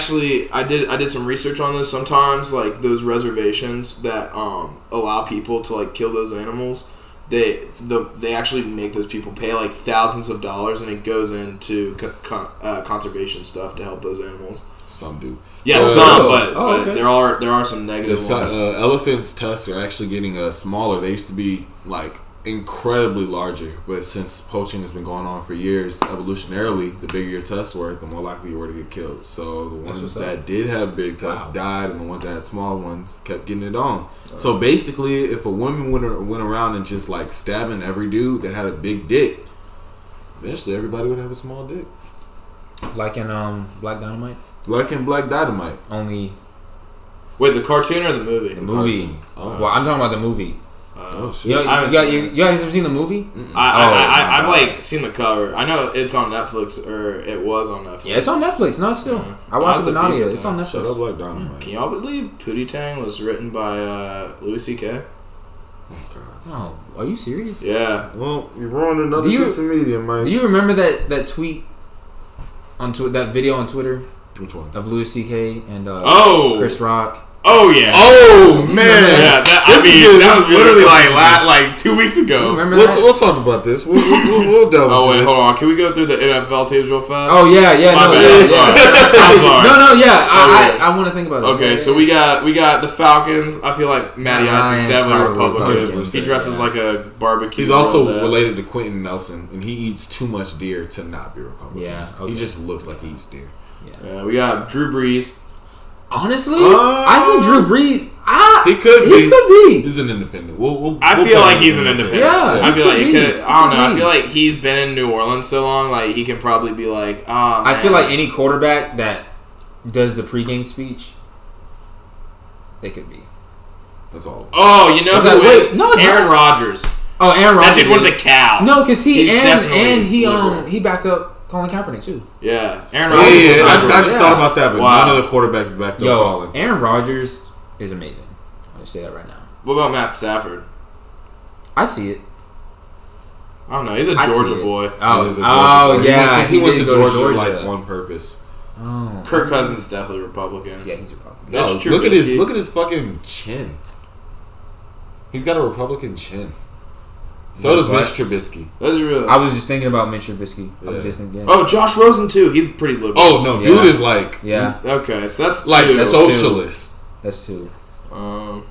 did some research on this. Sometimes, like those reservations that allow people to like kill those animals, they actually make those people pay like thousands of dollars, and it goes into conservation stuff to help those animals. Some do. Yeah, but okay. there are some negative The ones. elephants' tusks are actually getting smaller. They used to be like incredibly larger, but since poaching has been going on for years, evolutionarily, the bigger your tusks were, the more likely you were to get killed. So the ones that did have big tusks died, and the ones that had small ones kept getting it on. So basically, if a woman went around and just like stabbing every dude that had a big dick, eventually everybody would have a small dick. Like in Black Dynamite. Like in Black Dynamite. Only Wait, the cartoon or the movie? the movie. cartoon. Oh. Well, I'm talking about the movie. Oh shit! You I haven't guys ever seen the movie? I've like seen the cover. I know it's on Netflix, or it was on Netflix. Yeah, it's on Netflix. No, it's still. Yeah. I watched it with I'll have to Nadia. peep It's at on that. Shut up, Netflix. Black Dynamite. Can y'all believe Pootie Tang was written by Louis C.K.? Oh, God. Oh, are you serious? Yeah. Well, you ruined another Do you- piece of media, man. Do you remember that tweet on that video on Twitter Which one? of Louis C.K. and Chris Rock? Oh yeah. Oh man! Yeah. That was literally like 2 weeks ago. Remember We'll that? we'll talk about this. We'll delve Oh into wait, this. hold on. Can we go through the NFL teams real fast? Oh yeah, My no, bad. yeah. I'm sorry. No, yeah. Okay. I want to think about that. Okay, so we got the Falcons. I feel like Matty Ice is Ryan definitely probably Republican. 100%, He dresses like a barbecue. He's also grill. related to Quentin Nelson, and he eats too much deer to not be Republican. Yeah, okay. He just looks like he eats deer. Yeah, we got Drew Brees. Honestly, I think Drew Brees. He could be. He could be. He's an independent. We'll I we'll feel put like him he's as an independent. Yeah, I he feel like could he be. could. I don't He know. I could feel be. like he's been in New Orleans so long. Like he can probably be like, I feel like any quarterback that does the pregame speech, they could be. That's all. Oh, you know Was who that- is? wait, no, it's Aaron not. Rodgers. Oh, Aaron Rodgers. That dude went to Cal. No, because He's definitely he liberal. he backed up Colin Kaepernick too. Yeah, Aaron Yeah, Rodgers. was I liberal. just thought about that, but Wow. none of the quarterbacks backed up Yo, Colin. Aaron Rodgers is amazing. I'll just say that right now. What about Matt Stafford? I see it. I don't know. He's a I see Georgia it. boy. He is a Georgia boy. Yeah, he went to did go Georgia like on purpose. Oh, Kirk Cousins is definitely Republican. yeah, he's Republican. That's No, true. look at his fucking chin. He's got a Republican chin. So does Mitch Trubisky. That's real. I was just thinking about Mitch Trubisky. I Yeah. was just thinking. Oh, Josh Rosen too. He's pretty liberal. Oh no, Yeah. dude is like Yeah, Okay, so that's like two. socialist. that's two. Man,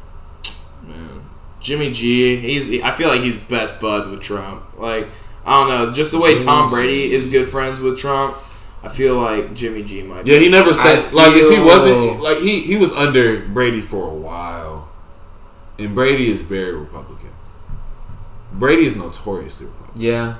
Jimmy G. I feel like he's best buds with Trump. Like I don't know, just the way Jimmy Tom G. Brady is good friends with Trump. I feel like Jimmy G might. Yeah, he never said like if he feel- wasn't like he was under Brady for a while, and Brady is very Republican. Brady is notoriously Republican. Yeah.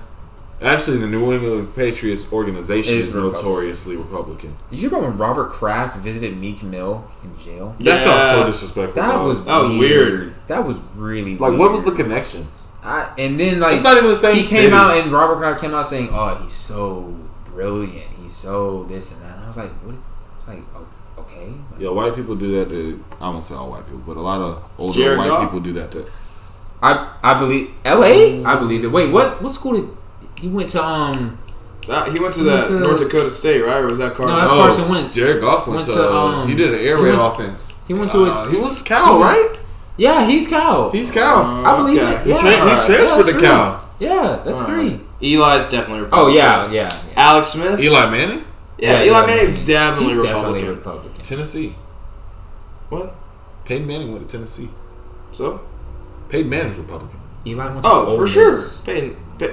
Actually, the New England Patriots organization Is is Republican. notoriously Republican. Did you remember when Robert Kraft visited Meek Mill in jail? That felt so Yeah. disrespectful. That dog. was weird. That was really like, weird. what was the connection? And then like It's not even the same he city. came out and Robert Kraft came out saying, "Oh, he's so brilliant. He's so this and that." And I was like, "What?" It's like, oh, okay. Like, Yeah, white people do that to. I won't say all white people, but a lot of older Jared white Goff? people do that to. I believe L.A. I believe it. Wait, what school did he went to? He went to He went that to- North Dakota State, right? Or was that Carson? No, that's Carson Wentz. Jared Goff went Went to. to, he did an air he raid went- offense. he went to a- He was Cal, he was- right? Yeah, he's Cal. He's Cal. I believe okay. it. He Yeah, tra- he Alright. transferred Yeah, to that's Cal. three. Yeah, that's Alright. three. Eli's definitely Oh Republican. yeah. Alex Smith. Eli Manning, Yeah, Yeah, Eli Manning's he's definitely definitely Republican. Republican. Tennessee. What? Peyton Manning went to Tennessee. So? Peyton Manning's Republican. Eli went to Oh, Ole for sure. Miss. But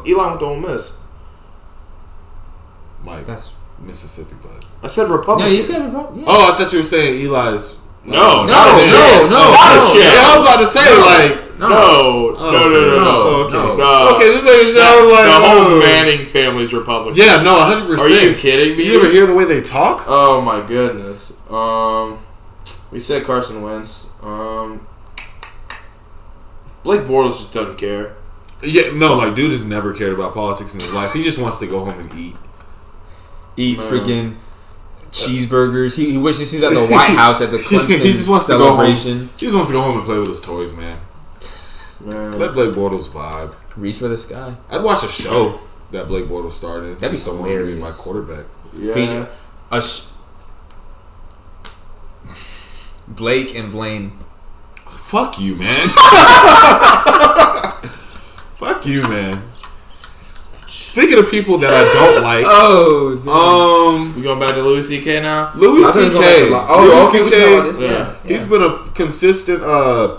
Eli went to Ole Miss. Mike, That's Mississippi, bud. I said no, Republican. you said Republican. Yeah. Oh, I thought you were saying Eli's. No, No, not a no, chance. no, Not no. a chance. Yeah, I was about to say like. No, No. no. Okay. No. Okay, just making sure. I was like, the whole oh. Manning family's Republican. Yeah, no, 100%. Are you kidding me? You ever hear the way they talk? Oh my goodness. We said Carson Wentz. Blake Bortles just doesn't care. Yeah, no, like dude has never cared about politics in his life. He just wants to go home and eat. Eat freaking cheeseburgers. He wishes he's at the White House at the Clemson He just wants to go home. celebration. He just wants to go home and play with his toys, man. Man. Let Blake Bortles vibe. Reach for the sky. I'd watch a show that Blake Bortles started. That'd be Just don't want to be hilarious. my quarterback. Yeah. Feature Blake and Blaine. Fuck you, man. Fuck you, man. Speaking of people that I don't like, We going back to Louis C.K. now? Louis I thought C.K. it was gonna be Louis okay, we can talk about C.K. this. Yeah. He's been a consistent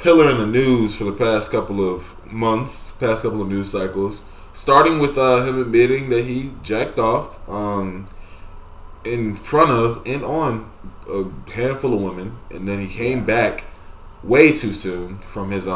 pillar in the news for the past couple of months, past couple of news cycles. Starting with him admitting that he jacked off in front of and on a handful of women, and then he came back way too soon from his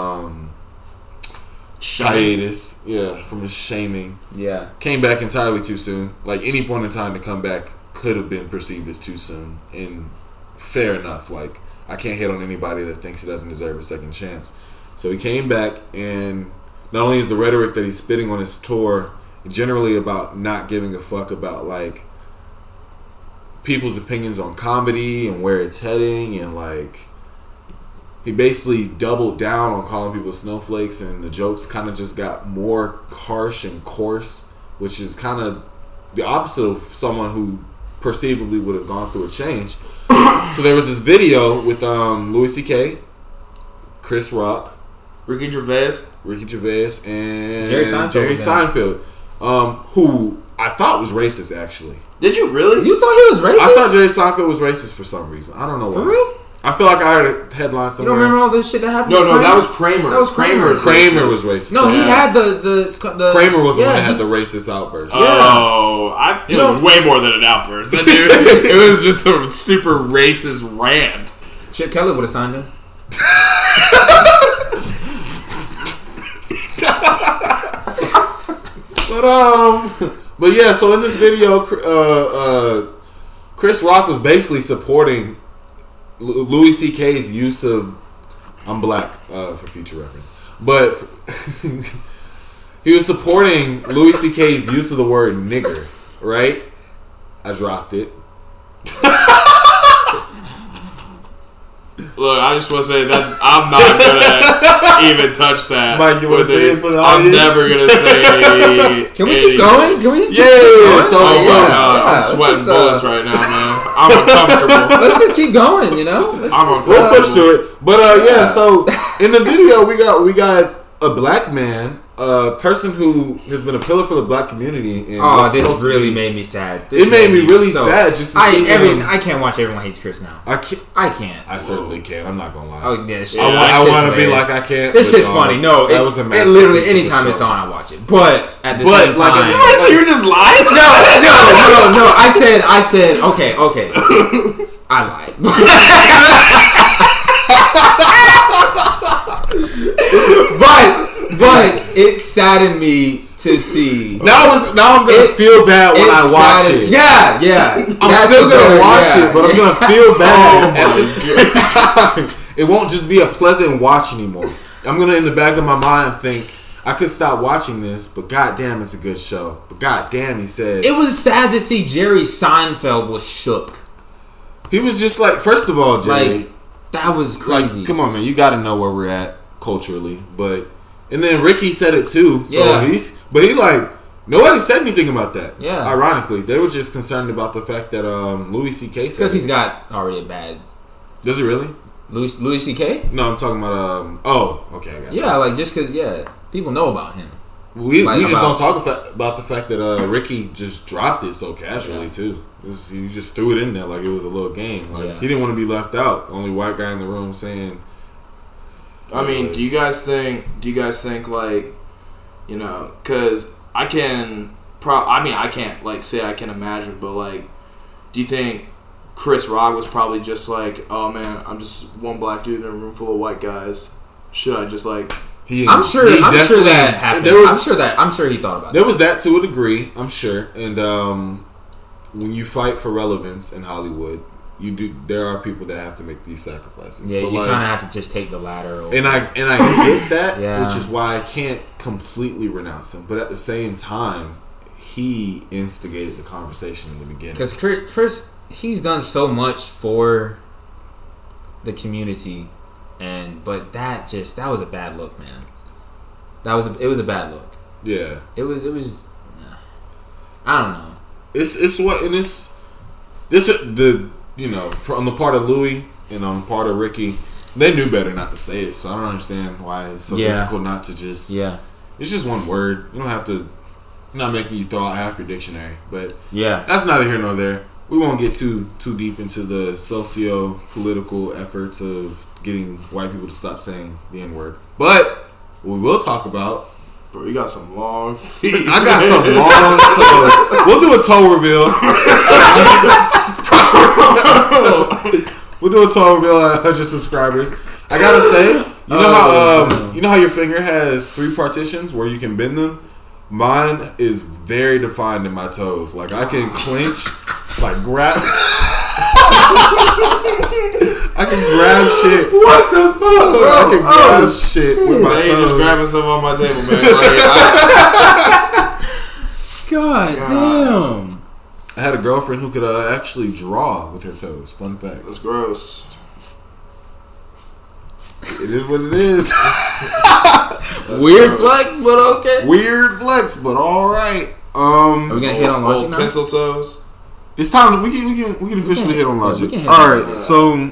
hiatus. Yeah, from his shaming. Yeah. Came back entirely too soon. Like, any point in time to come back could have been perceived as too soon. And fair enough. Like, I can't hit on anybody that thinks he doesn't deserve a second chance. So he came back, and not only is the rhetoric that he's spitting on his tour generally about not giving a fuck about, like, people's opinions on comedy and where it's heading, and, like, he basically doubled down on calling people snowflakes, and the jokes kind of just got more harsh and coarse, which is kind of the opposite of someone who perceivably would have gone through a change. So there was this video with Louis C.K., Chris Rock, Ricky Gervais, and Jerry Seinfeld Jerry was in Seinfeld, who I thought was racist, actually. Did you really? You thought he was racist? I thought Jerry Seinfeld was racist for some reason. I don't know why. For real? I feel like I heard a headline You somewhere. don't remember all this shit that happened? No, with that Kramer? was Kramer. That was Kramer. Kramer was racist. No, he Yeah. had the Kramer was the yeah, one that had he- the racist outburst. Oh, it was way more than an outburst. That dude, it was just a super racist rant. Chip Kelly would have signed him. But yeah, so in this video, Chris Rock was basically supporting Louis C.K.'s use of I'm black for future reference, but he was supporting Louis C.K.'s use of the word nigger. Right? I dropped it. Look, I just want to say I'm not gonna even touch that. Mike, you wanna with say it for the I'm audience? never gonna say. Can we keep going? Can we just keep Yeah, going? so- Oh so- my God, I'm let's sweating just, bullets right now, man. I'm uncomfortable. Let's just keep going, you know? Let's I'm just, We'll push through it. But Yeah. so in the video we got a black man, a person who has been a pillar for the black community. And Oh, what's this supposed to really be- made me sad. It made me really sad just to see him. I can't watch Everyone Hates Chris now. I can't. I can't. I certainly can. I'm not gonna lie. Oh, yeah, shit. I That I shit's want to be hilarious. like I can't. This but, shit's funny. No, that it, was a it masterpiece literally of the anytime show. it's on, I watch it. But at the But, same like, time, So you're just lying? no. I said, okay. I lied. but it saddened me to see. Now I'm gonna feel bad when I watch it. Yeah. I'm That's still the gonna better- watch yeah. it, but I'm gonna feel bad Oh at the same time. It won't just be a pleasant watch anymore. I'm gonna, in the back of my mind, think I could stop watching this, but goddamn, it's a good show. But goddamn, he said It was sad to see Jerry Seinfeld was shook. he was just like, first of all, Jerry, Like, that was crazy. like, come on, man, you got to know where we're at culturally. But and then Ricky said it too. So Yeah. he like nobody said anything about that. Yeah. Ironically, they were just concerned about the fact that Louis C.K. said Because he's it. got already a bad Does it really? Louis C.K. No, I'm talking about oh, okay, I got you. Yeah, like just because people know about him. We Like, just about- don't talk about the fact that Ricky just dropped it so casually too. He just threw it in there like it was a little game. Like Yeah. he didn't want to be left out. Only white guy in the room saying. I mean, do you guys think like, you know, because I can't like say I can imagine, but like, do you think Chris Rock was probably just like, oh man, I'm just one black dude in a room full of white guys. Should I just like? I'm sure definitely- that happened. There was, I'm sure he thought about there that. was that to a degree, I'm sure. And when you fight for relevance in Hollywood, there are people that have to make these sacrifices. Yeah, So, you like, kind of have to just take the ladder. Over. And I get that, Yeah. which is why I can't completely renounce him. But at the same time, he instigated the conversation in the beginning. Because Chris, he's done so much for the community, but that was a bad look, man. It was a bad look. Yeah. It was. I don't know. It's what and it's the from the part of Louis and on the part of Ricky, they knew better not to say it. So I don't understand why it's so difficult not to just. Yeah. It's just one word. You don't have to. I'm not making you throw out half your dictionary, but that's neither here nor there. We won't get too deep into the socio-political efforts of getting white people to stop saying the N-word. But what we will talk about. Bro, you got some long feet. I got some long toes. We'll do a toe reveal. We'll do a toe reveal at 100 subscribers. I gotta say, you know how your finger has 3 partitions where you can bend them? Mine is very defined in my toes. Like I can clench, like grab. I can grab shit. What the fuck, bro? I can grab shit with my toes. You just grabbing stuff on my table, man. God damn. I had a girlfriend who could actually draw with her toes. Fun fact. That's gross. It is what it is. Weird flex, but okay. Weird flex, but all right. Are we gonna hit on Logic now? Pencil toes. It's time. We can officially hit on Logic. All right. So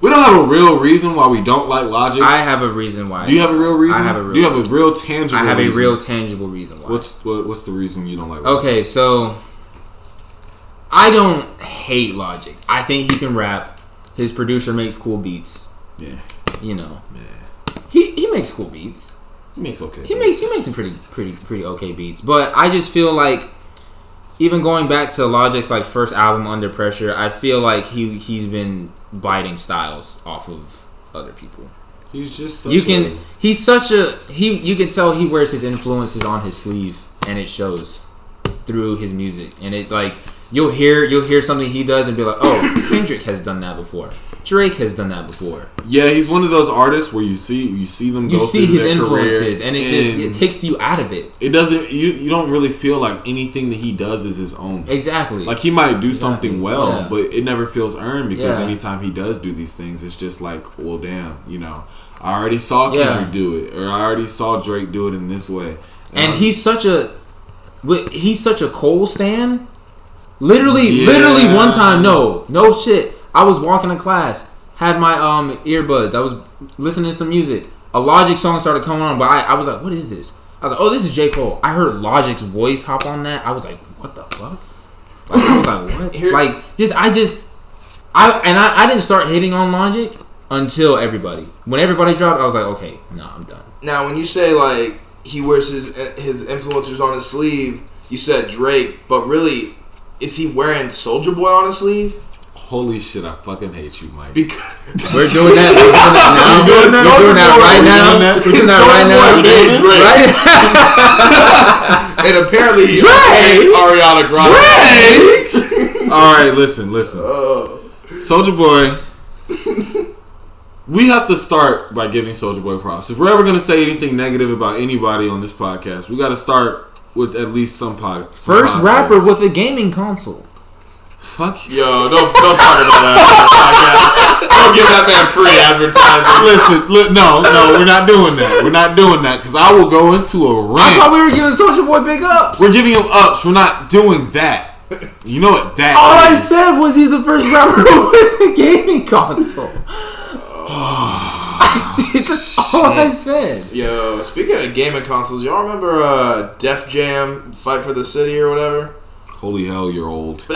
we don't have a real reason why we don't like Logic. I have a reason why. Do you have a real reason? I have a real. Do you have a real tangible? I have reason? a real tangible reason why. What's the reason you don't like Logic? Okay, so I don't hate Logic. I think he can rap. His producer makes cool beats. Yeah. Yeah. He makes cool beats. He makes okay. He makes some pretty okay beats. But I just feel like even going back to Logic's like first album, Under Pressure, I feel like he's been biting styles off of other people. He's just such you can tell he wears his influences on his sleeve, and it shows through his music. And it like you'll hear something he does and be like, oh, Kendrick has done that before. Drake has done that before. Yeah, he's one of those artists where you see them go through his their influences, career, and it takes you out of it. It doesn't. You don't really feel like anything that he does is his own. Exactly. Like he might do something well, but it never feels earned because Yeah. anytime he does do these things, it's just like, well, damn, I already saw Kendrick do it, or I already saw Drake do it in this way. And he's such a Cole stan. Literally one time, no shit. I was walking to class, had my earbuds. I was listening to some music. A Logic song started coming on, but I was like, what is this? I was like, oh, this is J. Cole. I heard Logic's voice hop on that. I was like, what the fuck? Like, I was like, what? I didn't start hitting on Logic until everybody. When everybody dropped, I was like, okay, no, I'm done. Now, when you say like he wears his influencers on his sleeve, you said Drake, but really, is he wearing Soulja Boy on his sleeve? Holy shit, I fucking hate you, Mike. We're doing that now. We're doing that right now. We're doing that right now. And apparently, Drake! Ariana Grande. Drake! Alright, listen. Soulja Boy. We have to start by giving Soulja Boy props. If we're ever going to say anything negative about anybody on this podcast, we got to start with at least some First rapper with a gaming console. Fuck. Yo, don't talk about that. Don't give that man free advertising. Listen, no, we're not doing that. We're not doing that because I will go into a rant. I thought we were giving Soulja Boy big ups. We're giving him ups. We're not doing that. You know what that All is. I said was he's the first rapper with a gaming console. That's all I said. Yo, speaking of gaming consoles, y'all remember Def Jam Fight for the City or whatever? Holy hell, you're old. Yo,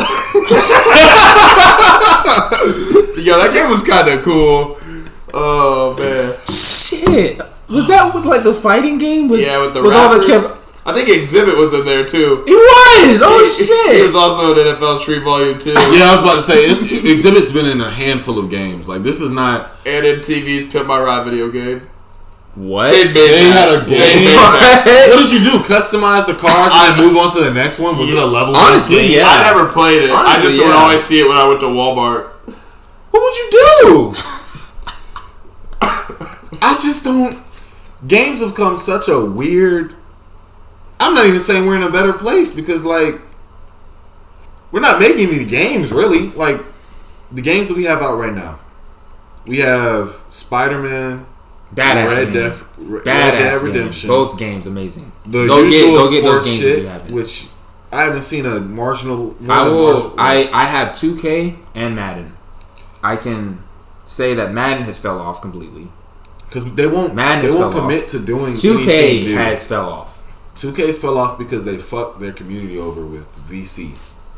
that game was kind of cool. Oh man, shit. Was that with like the fighting game? With the with all rappers? I think Exhibit was in there too. He was. Oh shit. He was also in NFL Street Volume 2. Yeah, I was about to say Exhibit's been in a handful of games. Like this is not. And in TV's Pimp My Ride video game. What? They had a game. What did you do? Customize the cars and then move on to the next one? Was it a level? Honestly, game? yeah. I never played it. Honestly, I just would always see it when I went to Walmart. What would you do? I just don't. Games have come such a weird. I'm not even saying we're in a better place because like we're not making any games really. Like the games that we have out right now, we have Spider-Man, Badass Red game. Dead Badass Redemption. game. Both games amazing. The go usual get those sports games if shit, you haven't. which I haven't seen a marginal. I have 2K and Madden. I can say that Madden has fell off completely. Because they won't commit to doing 2K has fell off. 2K's fell off because they fucked their community over with VC.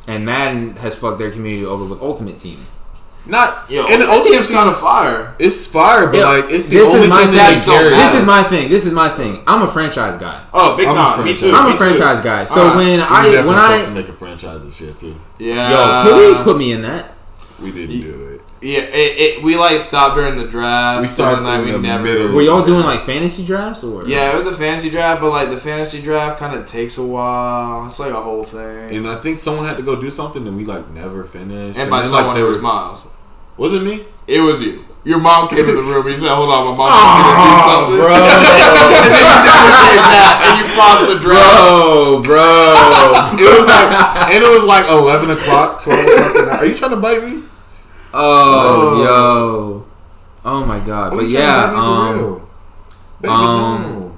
And Madden has fucked their community over with Ultimate Team. Not Yo, and the Ultimate Team's kind of fire. It's fire, but like it's the this only is my thing that they carry. This is my thing. I'm a franchise guy. Oh, big time. Me too. I'm a franchise guy. So when I supposed to make a franchise this year too. Yeah. Yo, please put me in that. We didn't do it. Yeah, we like stopped during the draft. We started in the middle. Were y'all doing like fantasy drafts or? Yeah, it was a fantasy draft, but like the fantasy draft kind of takes a while. It's like a whole thing. And I think someone had to go do something, and we like never finished. And by someone, it was Miles. Was it me? It was you. Your mom came in the room and you said, "Hold on, my mom came to do something." Bro. And then you never said that, and you paused the draft. Bro. It was like 11 o'clock, 12 o'clock at night. Are you trying to bite me? Yo. Oh my god. But yeah, Baby, no.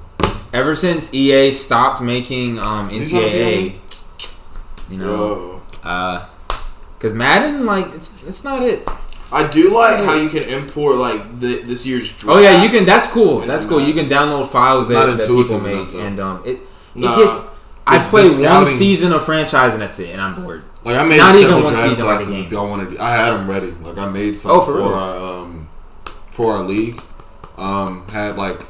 ever since EA stopped making NCAA, you know, because Madden, like, it's not it. I do like how you can import like this year's draft. Oh yeah, you can. That's cool. That's cool. You can download files that people make, enough, and it gets. I play one season of franchise and that's it, and I'm bored. Like I made not several even one draft season classes like a game. if y'all wanted. I had them ready. Like I made some for our league. Had like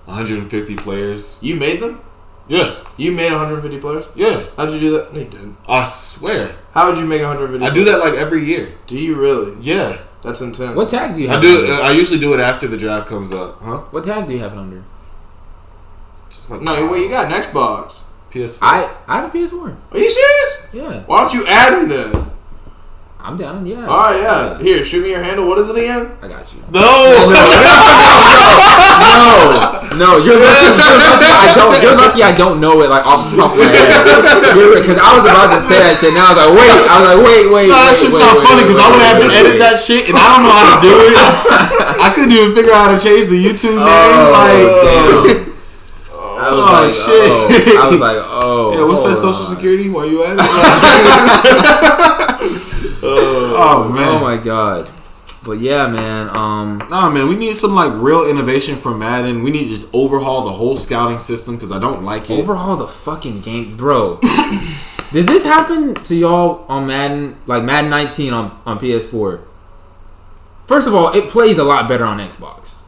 150 players. You made them? Yeah. You made 150 players? Yeah. How'd you do that? No, you didn't. I swear. How would you make 150? I do that like every year. Do you really? Yeah. That's intense. What tag do you have? I usually do it after the draft comes up. Huh? What tag do you have it under? Just like no, what you got? An Xbox. PS4. I have a PS4. Are you serious? Yeah. Why don't you add me then? I'm down. Yeah. All right, yeah. Here, shoot me your handle. What is it again? I got you. No. No, you're lucky. You're lucky I don't know it like off the top of my head. Because I was about to say that shit. Now I was like, wait. No, that's just not funny because I would have to edit that shit and I don't know how to do it. I couldn't even figure out how to change the YouTube name. Damn. Shit. I was like, yeah, what's that social security? Why you at it? Oh man. Oh my god. But yeah, man. Nah, man. We need some like real innovation from Madden. We need to just overhaul the whole scouting system because I don't like it. Overhaul the fucking game, bro. Does this happen to y'all on Madden, like Madden 19 on PS4? First of all, it plays a lot better on Xbox.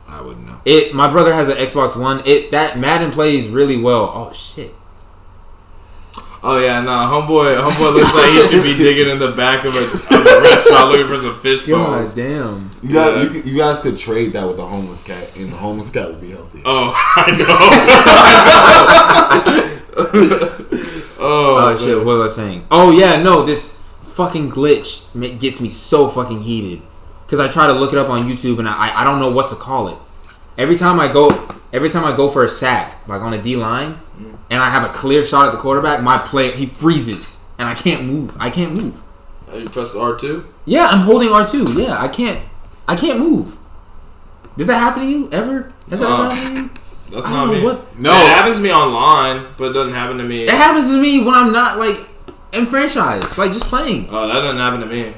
I wouldn't know. My brother has an Xbox One. That Madden plays really well. Oh shit. Oh yeah, nah, homeboy looks like he should be digging in the back of a restaurant looking for some fish balls. God damn. You guys could trade that with a homeless cat, and the homeless cat would be healthy. Oh, I know. Oh shit, what was I saying? Oh yeah, no, this fucking glitch gets me so fucking heated. Because I try to look it up on YouTube and I don't know what to call it. Every time I go for a sack, like on a D line, and I have a clear shot at the quarterback, my player he freezes and I can't move. You press R2? Yeah, I'm holding R2. Yeah, I can't move. Does that happen to you ever? Has that ever happened to you? That's not me. No, it happens to me online, but it doesn't happen to me. It happens to me when I'm not like in franchise, like just playing. Oh, that doesn't happen to me.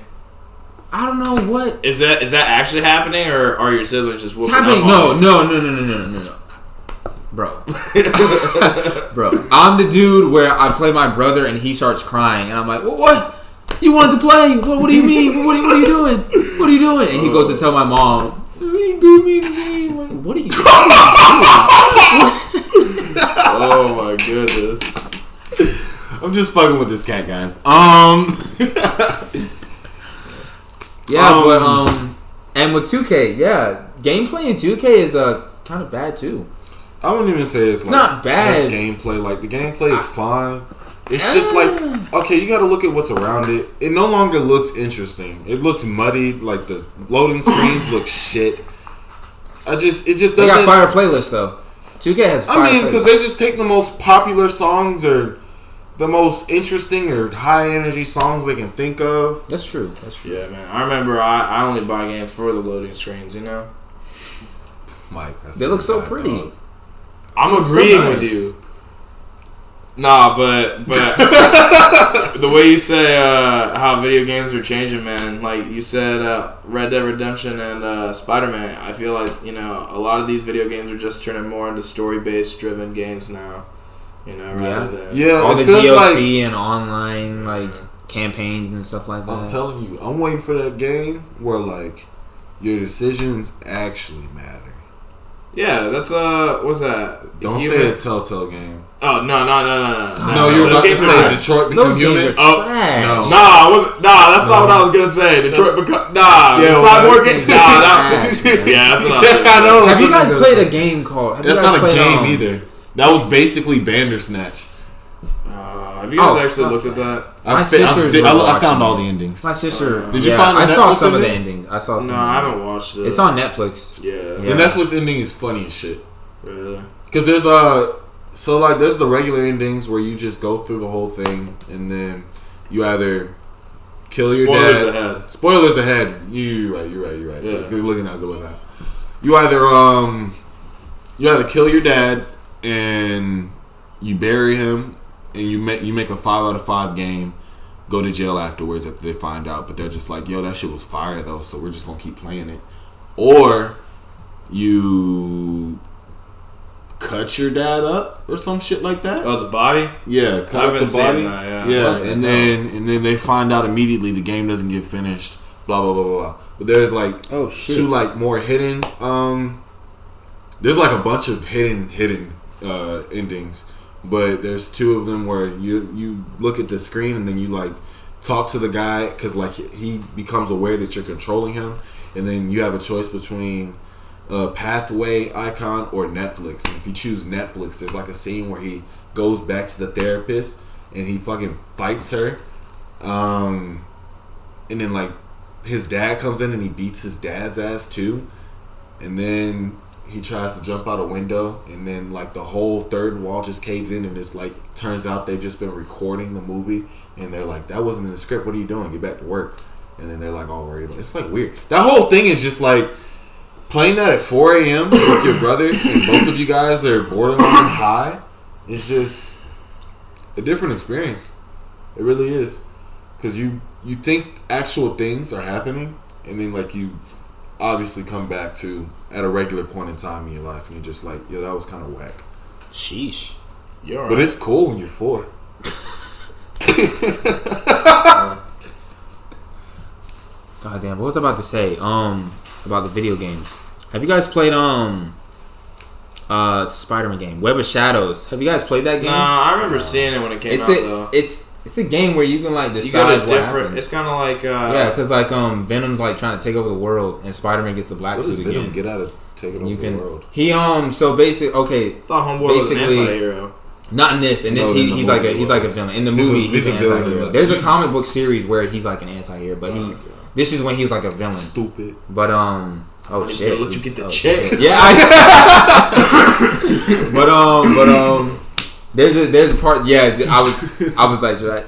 I don't know what is that actually happening, or are your siblings just whooping it's happening. Up on No, bro. Bro, I'm the dude where I play my brother and he starts crying, and I'm like, what? You wanted to play? What do you mean? What are you doing? What are you doing? And he goes to tell my mom, he beat me the game. Like, what are you doing? Oh my goodness. I'm just fucking with this cat, guys. Yeah, but and with 2K, yeah, gameplay in 2K is kind of bad too. I wouldn't even say it's like not bad. Just gameplay. Like the gameplay is fine. It's just like okay, you got to look at what's around it. It no longer looks interesting. It looks muddy. Like the loading screens look shit. It just doesn't. They got fire playlists though. 2K has. Fire because they just take the most popular songs or the most interesting or high energy songs they can think of. That's true. Yeah, man. I remember I only buy games for the loading screens, you know? Mike. They look so pretty. I'm So agreeing nice. with you. Nah, but the way you say how video games are changing, man. Like you said, Red Dead Redemption and Spider-Man. I feel like a lot of these video games are just turning more into story-based driven games now. Rather than all the it feels DLC and online campaigns and stuff like that. I'm telling you, I'm waiting for that game where like your decisions actually matter. Yeah, that's what's that? Don't say a Telltale game. Oh no! No, you were about to say Detroit Become Those Human. games are trash. no. That's not what I was gonna say. Detroit become the Cyborg game. That's what I was. I know. Have you guys played a game called? That's not a game either. That was basically Bandersnatch. Have you guys actually looked at that? My sisters were I watching found all it. the endings. My sister. Did you find the I saw Netflix some of the ending? endings. I saw some. No, I haven't watched it. It's on Netflix. Yeah. The Netflix ending is funny as shit. Really? Because there's there's the regular endings where you just go through the whole thing and then you either kill your Spoilers dad. ahead. Spoilers ahead. You're right. Yeah. Good looking out. You either kill your dad and you bury him and you make a 5 out of 5 game. Go to jail afterwards after they find out, but they're just like, yo, that shit was fire though, so we're just gonna keep playing it. Or you cut your dad up or some shit like that. Oh, the body? Yeah, cut I've up been the body. seeing that, Yeah, and then they find out immediately the game doesn't get finished. Blah blah blah blah blah. But there's like two like more hidden. There's like a bunch of hidden endings, but there's 2 of them where you look at the screen and then you like talk to the guy because like he becomes aware that you're controlling him, and then you have a choice between a pathway icon or Netflix. And if you choose Netflix, there's like a scene where he goes back to the therapist and he fucking fights her, and then like his dad comes in and he beats his dad's ass too, and then he tries to jump out a window, and then like the whole third wall just caves in, and it's like turns out they've just been recording the movie, and they're like, that wasn't in the script, what are you doing, get back to work. And then they're like all worried about it. It's like weird. That whole thing is just like playing that at 4 a.m. with your brother and both of you guys are borderline high. It's just a different experience. It really is. Because you think actual things are happening, and then like you obviously come back to at a regular point in time in your life, and you're just like, yo, that was kind of whack. Sheesh. You're right. But it's cool when you're 4. God damn, what was I about to say? About the video games. Have you guys played Spider-Man game, Web of Shadows? Have you guys played that game? Nah, I remember seeing it when it came out though. It's a game where you can like decide You got a what different. happens. It's kind of like Yeah, because like Venom's like trying to take over the world, and Spider-Man gets the black What does suit Venom again. get out of taking over the world? He so basically I thought Homeboy was an basically- anti-hero. not in this. In this, No, in the he's like a movie he's like a was. villain. In the He's a- movie, he's he's a an villain, anti-hero. yeah. There's a comic book series where he's like an anti-hero, but this is when he was like a villain. Stupid. But oh shit, Let you get the oh, check. shit. Yeah, but there's a part. Yeah, I was like, should I?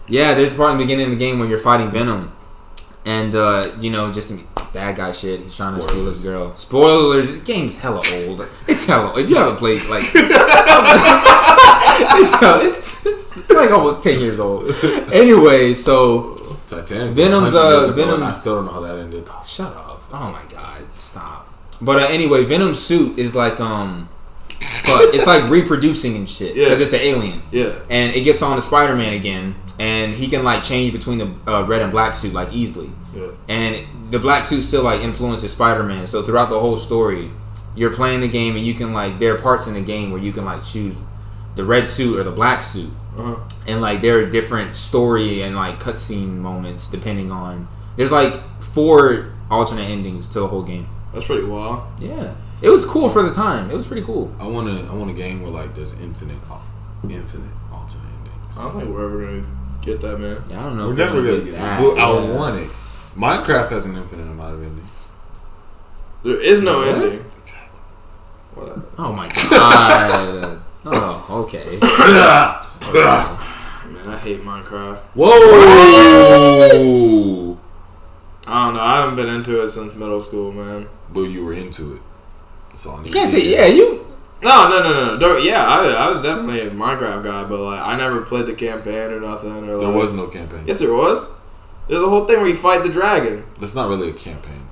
Yeah, there's a part in the beginning of the game where you're fighting Venom, and just some bad guy shit. He's trying to steal his girl. Spoilers. This game's hella old. It's hella. If you haven't played, like, it's like almost 10 years old. Anyway, so Titanic. Venom's, 100 years ago, Venom's- and I still don't know how that ended. oh, shut up. Oh my god, stop. But anyway, Venom's suit is like but it's like reproducing and shit because Yeah. it's an alien. Yeah. And it gets on to Spider-Man again, and he can like change between the red and black suit like easily. Yeah. And the black suit still like influences Spider-Man. So throughout the whole story, you're playing the game, and you can like there are parts in the game where you can like choose the red suit or the black suit, and like there are different story and like cutscene moments depending on. There's like 4 alternate endings to the whole game. That's pretty wild. Yeah, it was cool for the time. It was pretty cool. I want a game where like there's infinite alternate endings. I don't think we're ever gonna get that, man. Yeah, I don't know. We're if never gonna gonna get get that. that. I Yeah. want it. Minecraft has an infinite amount of endings. There is no What? ending. Exactly. Whatever. Oh my god. Oh, okay. Man, I hate Minecraft. Whoa! I don't know. I haven't been into it since middle school, man. But you were into it. That's all I need. You can't say you. No. Yeah, I was definitely a Minecraft guy, but like I never played the campaign or nothing. Or There like, was no campaign. Yes, there was. There's a whole thing where you fight the dragon. That's not really a campaign.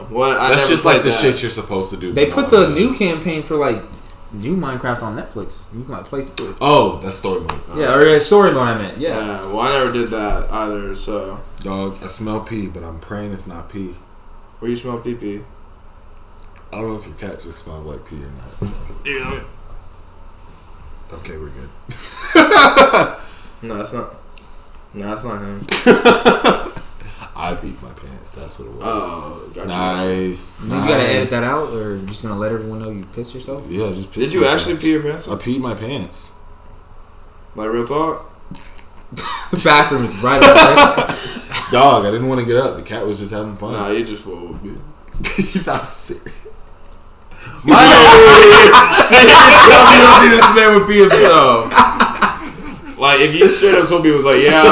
That's just like the shit you're supposed to do. They put the new campaign for like new Minecraft on Netflix. You can like play through it. Oh, that's story mode. Yeah, or story mode. I meant. Yeah. Well, I never did that either. So. Dog, I smell pee, but I'm praying it's not pee. Where you smell pee pee? I don't know if your cat just smells like pee or not. So. Yeah. Okay, we're good. No, it's not. No, it's not him. I peed my pants. That's what it was. Oh, gotcha. Nice. You gotta edit that out, or you're just gonna let everyone know you pissed yourself? Yeah, just pissed Did you myself. actually pee your pants? I peed my pants. Like real talk? The bathroom is right over there. Dog, I didn't want to get up. The cat was just having fun. Nah, you just fool with me. You thought I was serious. See, you tell me don't think this man would pee himself. Like, if you straight up told me it was like, yeah,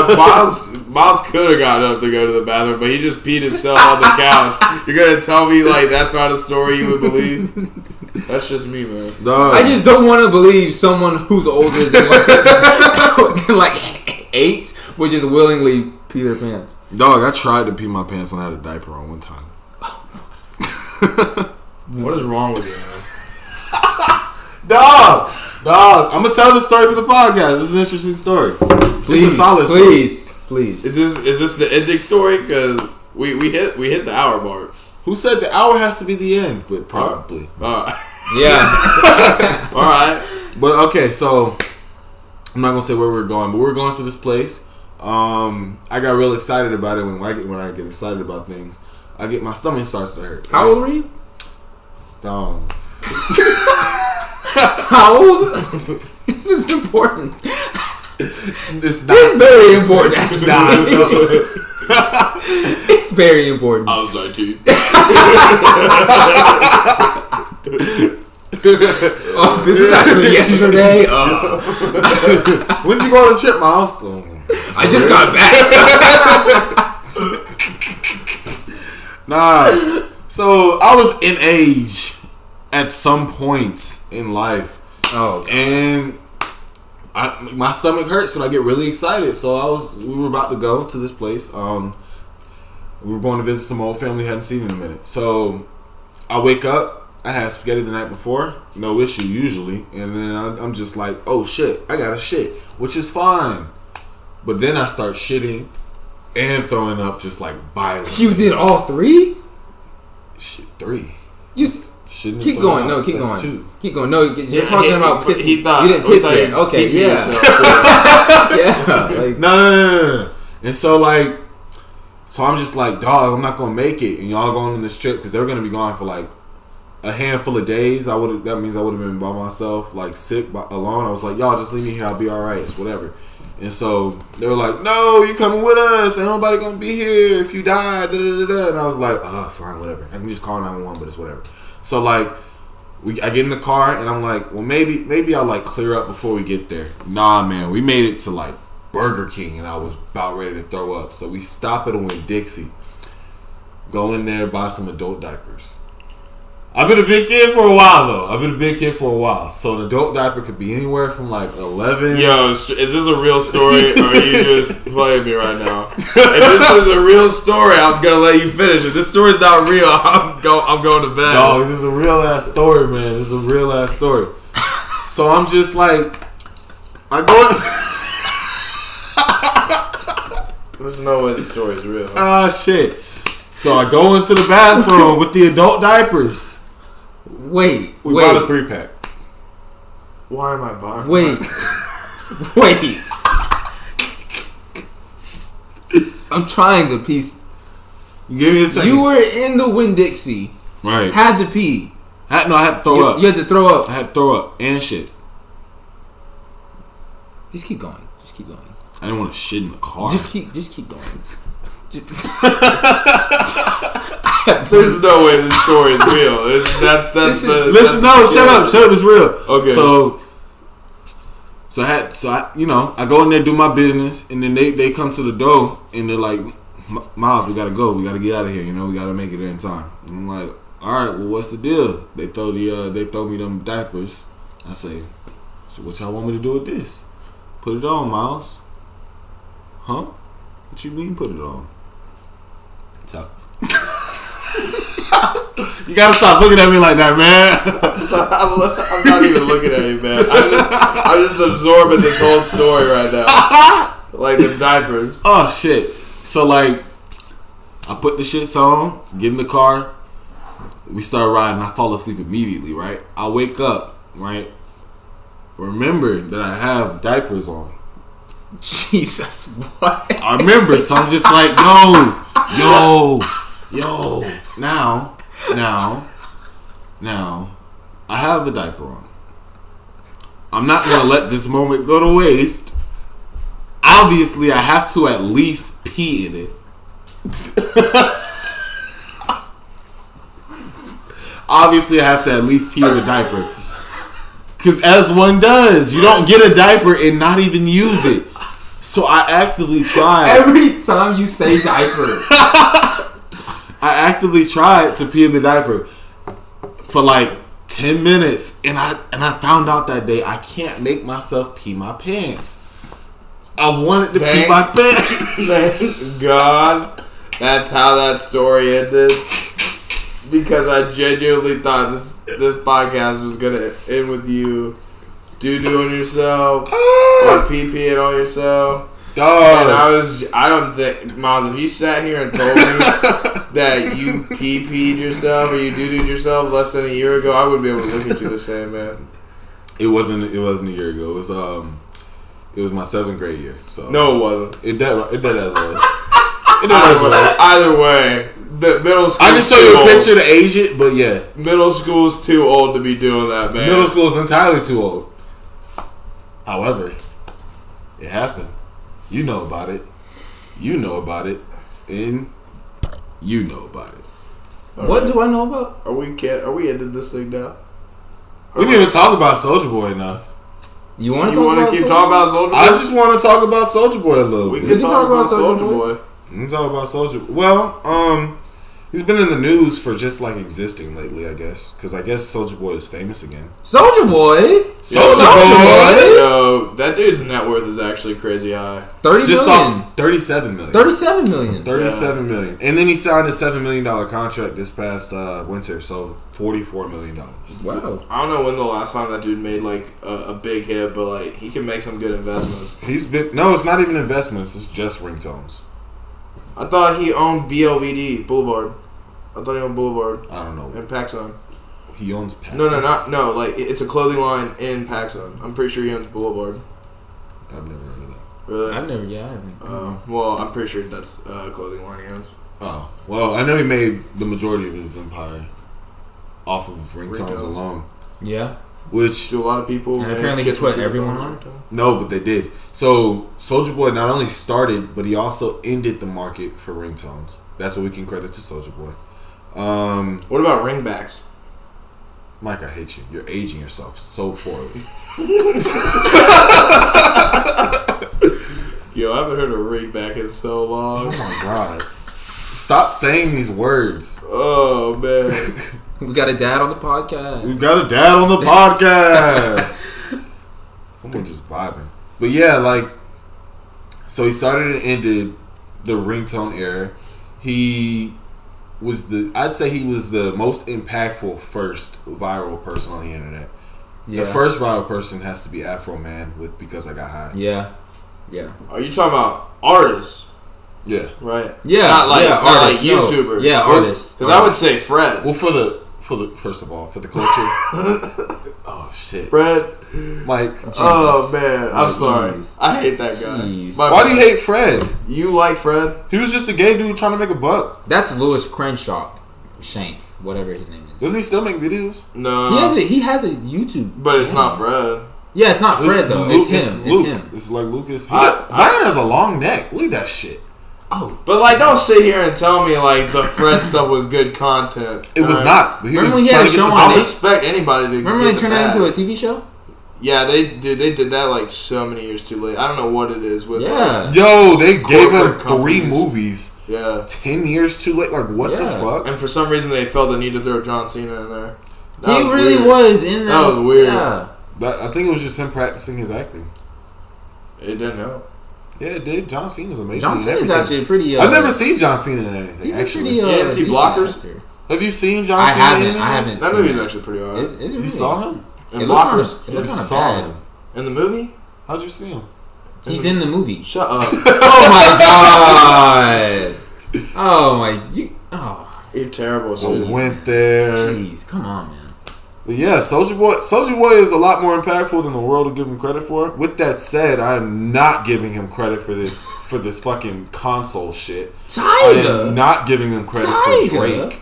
Miles could have gotten up to go to the bathroom, but he just peed himself on the couch. You're gonna tell me like that's not a story you would believe? That's just me, man. Dog. I just don't want to believe someone who's older than like 8 would just willingly pee their pants. Dog, I tried to pee my pants when I had a diaper on one time. What is wrong with you, man? Dog, I'm gonna tell this story for the podcast. This is an interesting story. It's a solid story. Please. Is this the ending story? Because we hit the hour mark. Who said the hour has to be the end? But probably. Yeah. All right. But okay, so I'm not gonna say where we're going, but we're going to this place. I got real excited about it. When I get excited about things, my stomach starts to hurt. How old were you? Down. How old? This is important. It's not. It's very important. Actually. It's very important. I was 19. Oh, this is actually yesterday. Oh. When did you go on the trip, Miles? I just got back. Nah. So I was in age at some point in life. Oh. And my stomach hurts when I get really excited. So we were about to go to this place. We were going to visit some old family we hadn't seen in a minute. So I wake up. I had spaghetti the night before. No issue usually. And then I'm just like, oh shit, I got to shit. Which is fine. But then I start shitting and throwing up just like violent. You did all 3? Shit, 3. You Shouldn't keep going. No, keep That's going. 2. Keep going. No, you're talking about pissing. He thought you didn't piss like, yet. Okay, pee yeah. Yeah. Like, No. And so I'm just like, dog, I'm not gonna make it. And y'all going on this trip because they're gonna be gone for like a handful of days. That means I would have been by myself, like sick, alone. I was like, y'all just leave me here. I'll be all right. It's whatever. And so they were like, no, you coming with us. Ain't nobody gonna be here if you die. And I was like, fine, whatever. I can just call 911, but it's whatever. So like, I get in the car and I'm like, well, maybe I'll like clear up before we get there. Nah, man, we made it to like Burger King and I was about ready to throw up. So we stop at a Winn-Dixie, go in there, buy some adult diapers. I've been a big kid for a while though. So an adult diaper could be anywhere from like 11. Yo, is this a real story or are you just playing me right now? If this is a real story, I'm gonna let you finish. If this story's not real, I'm going to bed. No, this is a real ass story, man. This is a real ass story. So I'm just like, I go. There's no way the story is real. Shit. So I go into the bathroom with the adult diapers. wait. We bought a 3-pack. Why am I buying? Wait. I'm trying to piece. Give me a second. You were in the Winn-Dixie. Right. Had to pee. I had to throw up. You had to throw up. I had to throw up and shit. Just keep going. I didn't want to shit in the car. Just keep going. There's no way this story is real. Shut up. It's real. Okay. So I go in there, do my business, and then they come to the door and they're like, Miles, we gotta go. We gotta get out of here. You know, we gotta make it in time. And I'm like, all right, well, what's the deal? They throw me them diapers. I say, so what y'all want me to do with this? Put it on, Miles. Huh? What you mean put it on? So. You gotta stop looking at me like that, man. I'm not even looking at you, man. I'm just absorbing this whole story right now. Like the diapers. Oh, shit. So, like, I put the shits on, get in the car. We start riding. I fall asleep immediately, right? I wake up, right? Remember that I have diapers on. Jesus, what? I remember, so I'm just like, yo. Now, I have the diaper on. I'm not gonna let this moment go to waste. Obviously, I have to at least pee in it. Obviously, I have to at least pee in the diaper. Because as one does, you don't get a diaper and not even use it. So I actively tried. Every time you say diaper. I actively tried to pee in the diaper for like 10 minutes. And I found out that day I can't make myself pee my pants. I wanted to pee my pants. Thank God that's how that story ended. Because I genuinely thought this podcast was gonna end with you doo-doo on yourself or pee-peeing on yourself. Dog. And I don't think, Miles, if you sat here and told me that you pee-peed yourself or you doo-dooed yourself less than a year ago, I wouldn't be able to look at you the same, man. It wasn't a year ago. It was my 7th grade year. So No, it wasn't. It dead as was. Either way, the middle school. I can show you a picture to age it, but yeah. Middle school's too old to be doing that, man. Middle school is entirely too old. However, it happened. You know about it. You know about it. And you know about it. What do I know about? Are we ended this thing now? We didn't even talk about Soulja Boy enough. You want to keep talking about Soulja Boy? I just want to talk about Soulja Boy a little bit. We can talk about Soulja Boy. We can talk about Soulja Boy. Well, he's been in the news for just like existing lately, I guess. Because I guess Soulja Boy is famous again. Soulja Boy? Soulja Boy? Yo, that dude's net worth is actually crazy high. 30 just million. Off 37 million. 37 million. 37 million. And then he signed a $7 million contract this past winter, so $44 million. Wow. I don't know when the last time that dude made like a big hit, but like he can make some good investments. No, it's not even investments, it's just ringtones. I thought he owned BLVD, Boulevard. I thought he owned Boulevard. I don't know. And PacSun. He owns PacSun? No, like it's a clothing line in PacSun. I'm pretty sure he owns Boulevard. I've never heard of that. Really? I haven't. Well, I'm pretty sure that's a clothing line he owns. Oh. Well, I know he made the majority of his empire off of ringtones alone. Yeah. Which to a lot of people. And apparently he put everyone on? No, but they did. So Soulja Boy not only started, but he also ended the market for ringtones. That's what we can credit to Soulja Boy. What about ringbacks? Mike, I hate you. You're aging yourself so poorly. Yo, I haven't heard a ringback in so long. Oh my god. Stop saying these words. Oh man. We got a dad on the podcast. We got a dad on the podcast. I'm just vibing. But yeah, like, so he started and ended the ringtone era. I'd say he was the most impactful first viral person on the internet. Yeah. The first viral person has to be Afro Man with Because I Got High. Yeah. Are you talking about artists? Yeah. Right. Yeah. Not like YouTubers. No. Yeah, artists. Because I would say Fred. Well, for the first of all, for the culture. Oh shit. Fred. Mike. Jesus. Oh man, I'm sorry. I hate that guy. Why do you hate Fred? You like Fred? He was just a gay dude trying to make a buck. That's Louis Crenshaw. Shank. Whatever his name is. Doesn't he still make videos? No. He has a YouTube. But it's not Fred. Yeah, it's not Fred though. It's him. Luke. It's him. It's like Lucas. Zion has a long neck. Look at that shit. Oh. But like, don't sit here and tell me like the Fred stuff was good content. It was not. But remember when he had a show on I respect anybody to. Remember when they turned that into a TV show? Yeah, they did that like so many years too late. I don't know what it is with. Yo, they gave him corporate 3 companies. movies. Yeah. 10 years too late. Like what the fuck? And for some reason they felt the need to throw John Cena in there. He really was in that. That was weird. Yeah. But I think it was just him practicing his acting. It didn't help. Yeah, it did. John Cena's amazing. John Cena's actually pretty. I've never seen John Cena in anything. He's Actually, pretty. You didn't see decent Blockers? actor. have you seen John I Cena? haven't. I haven't. That seen movie's it. actually pretty alright. Is it You really? saw him? In It looked Blockers? kinda- You kinda saw bad. him. In the movie? How'd you see him? He's in the movie. Shut up. Oh my god! Oh my! You're terrible. I Soldier. went there. Jeez, come on, man. But yeah, Soulja Boy is a lot more impactful than the world will give him credit for. With that said, I am not giving him credit for this fucking console shit. I Tyga. am not giving him credit Tyga. for Drake.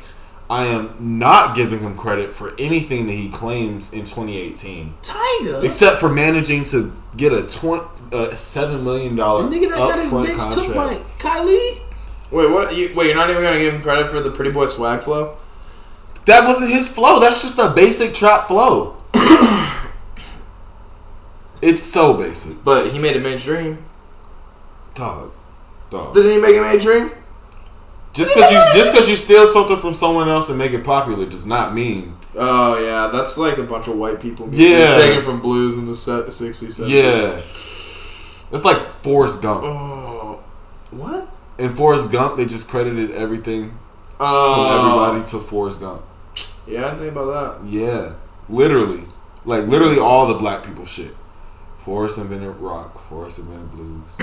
I am not giving him credit for anything that he claims in 2018. Tyga. Except for managing to get a $7 million The nigga that got his upfront bitch took by contract. Kylie. Wait, what? You're not even gonna give him credit for the Pretty Boy swag flow? That wasn't his flow. That's just a basic trap flow. It's so basic. But he made it mainstream. Dog. Didn't he make it mainstream? Just because you steal something from someone else and make it popular does not mean. Oh yeah, that's like a bunch of white people. Yeah. Taken from blues in the 60s. 70s. Yeah. It's like Forrest Gump. Oh, what? In Forrest Gump, they just credited everything from Oh, everybody to Forrest Gump. yeah, I didn't think about that. Yeah. Literally. Like, literally all the black people shit. Forrest invented rock. Forrest invented blues.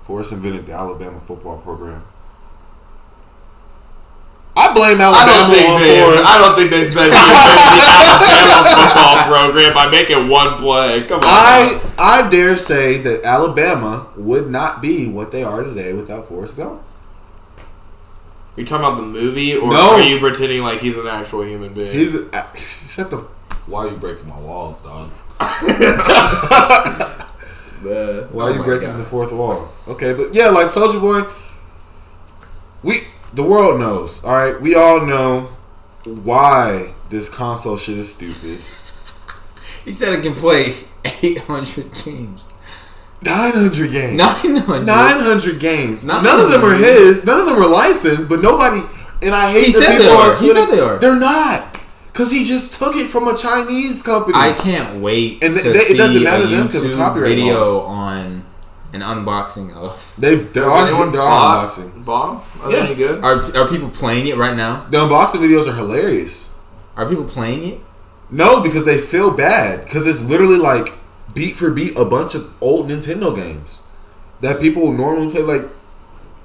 Forrest invented the Alabama football program. I blame Alabama on Forrest. I don't think they said he invented the Alabama football program by making one play. Come on. I dare say that Alabama would not be what they are today without Forrest Gump. You talking about the movie, or No. are you pretending like he's an actual human being? Shut the. Why are you breaking my walls, dog? Why are you breaking the fourth wall? Okay, but yeah, like Soulja Boy, the world knows. All right, we all know why this console shit is stupid. He said it can play 800 games. 900 games. 900. 900 games. 900. None of them are his. None of them are licensed. But nobody. And I hate He the said people they on are. Twitter. He said they are. They're not. Because he just took it from a Chinese company. I can't wait And to it see doesn't matter a to them 'cause of YouTube copyright video laws. on an unboxing of. They're Does anyone on unboxing. Bob? Are Yeah. they any good? Are people playing it right now? The unboxing videos are hilarious. Are people playing it? No, because they feel bad. Because it's literally like beat for beat a bunch of old Nintendo games that people would normally pay like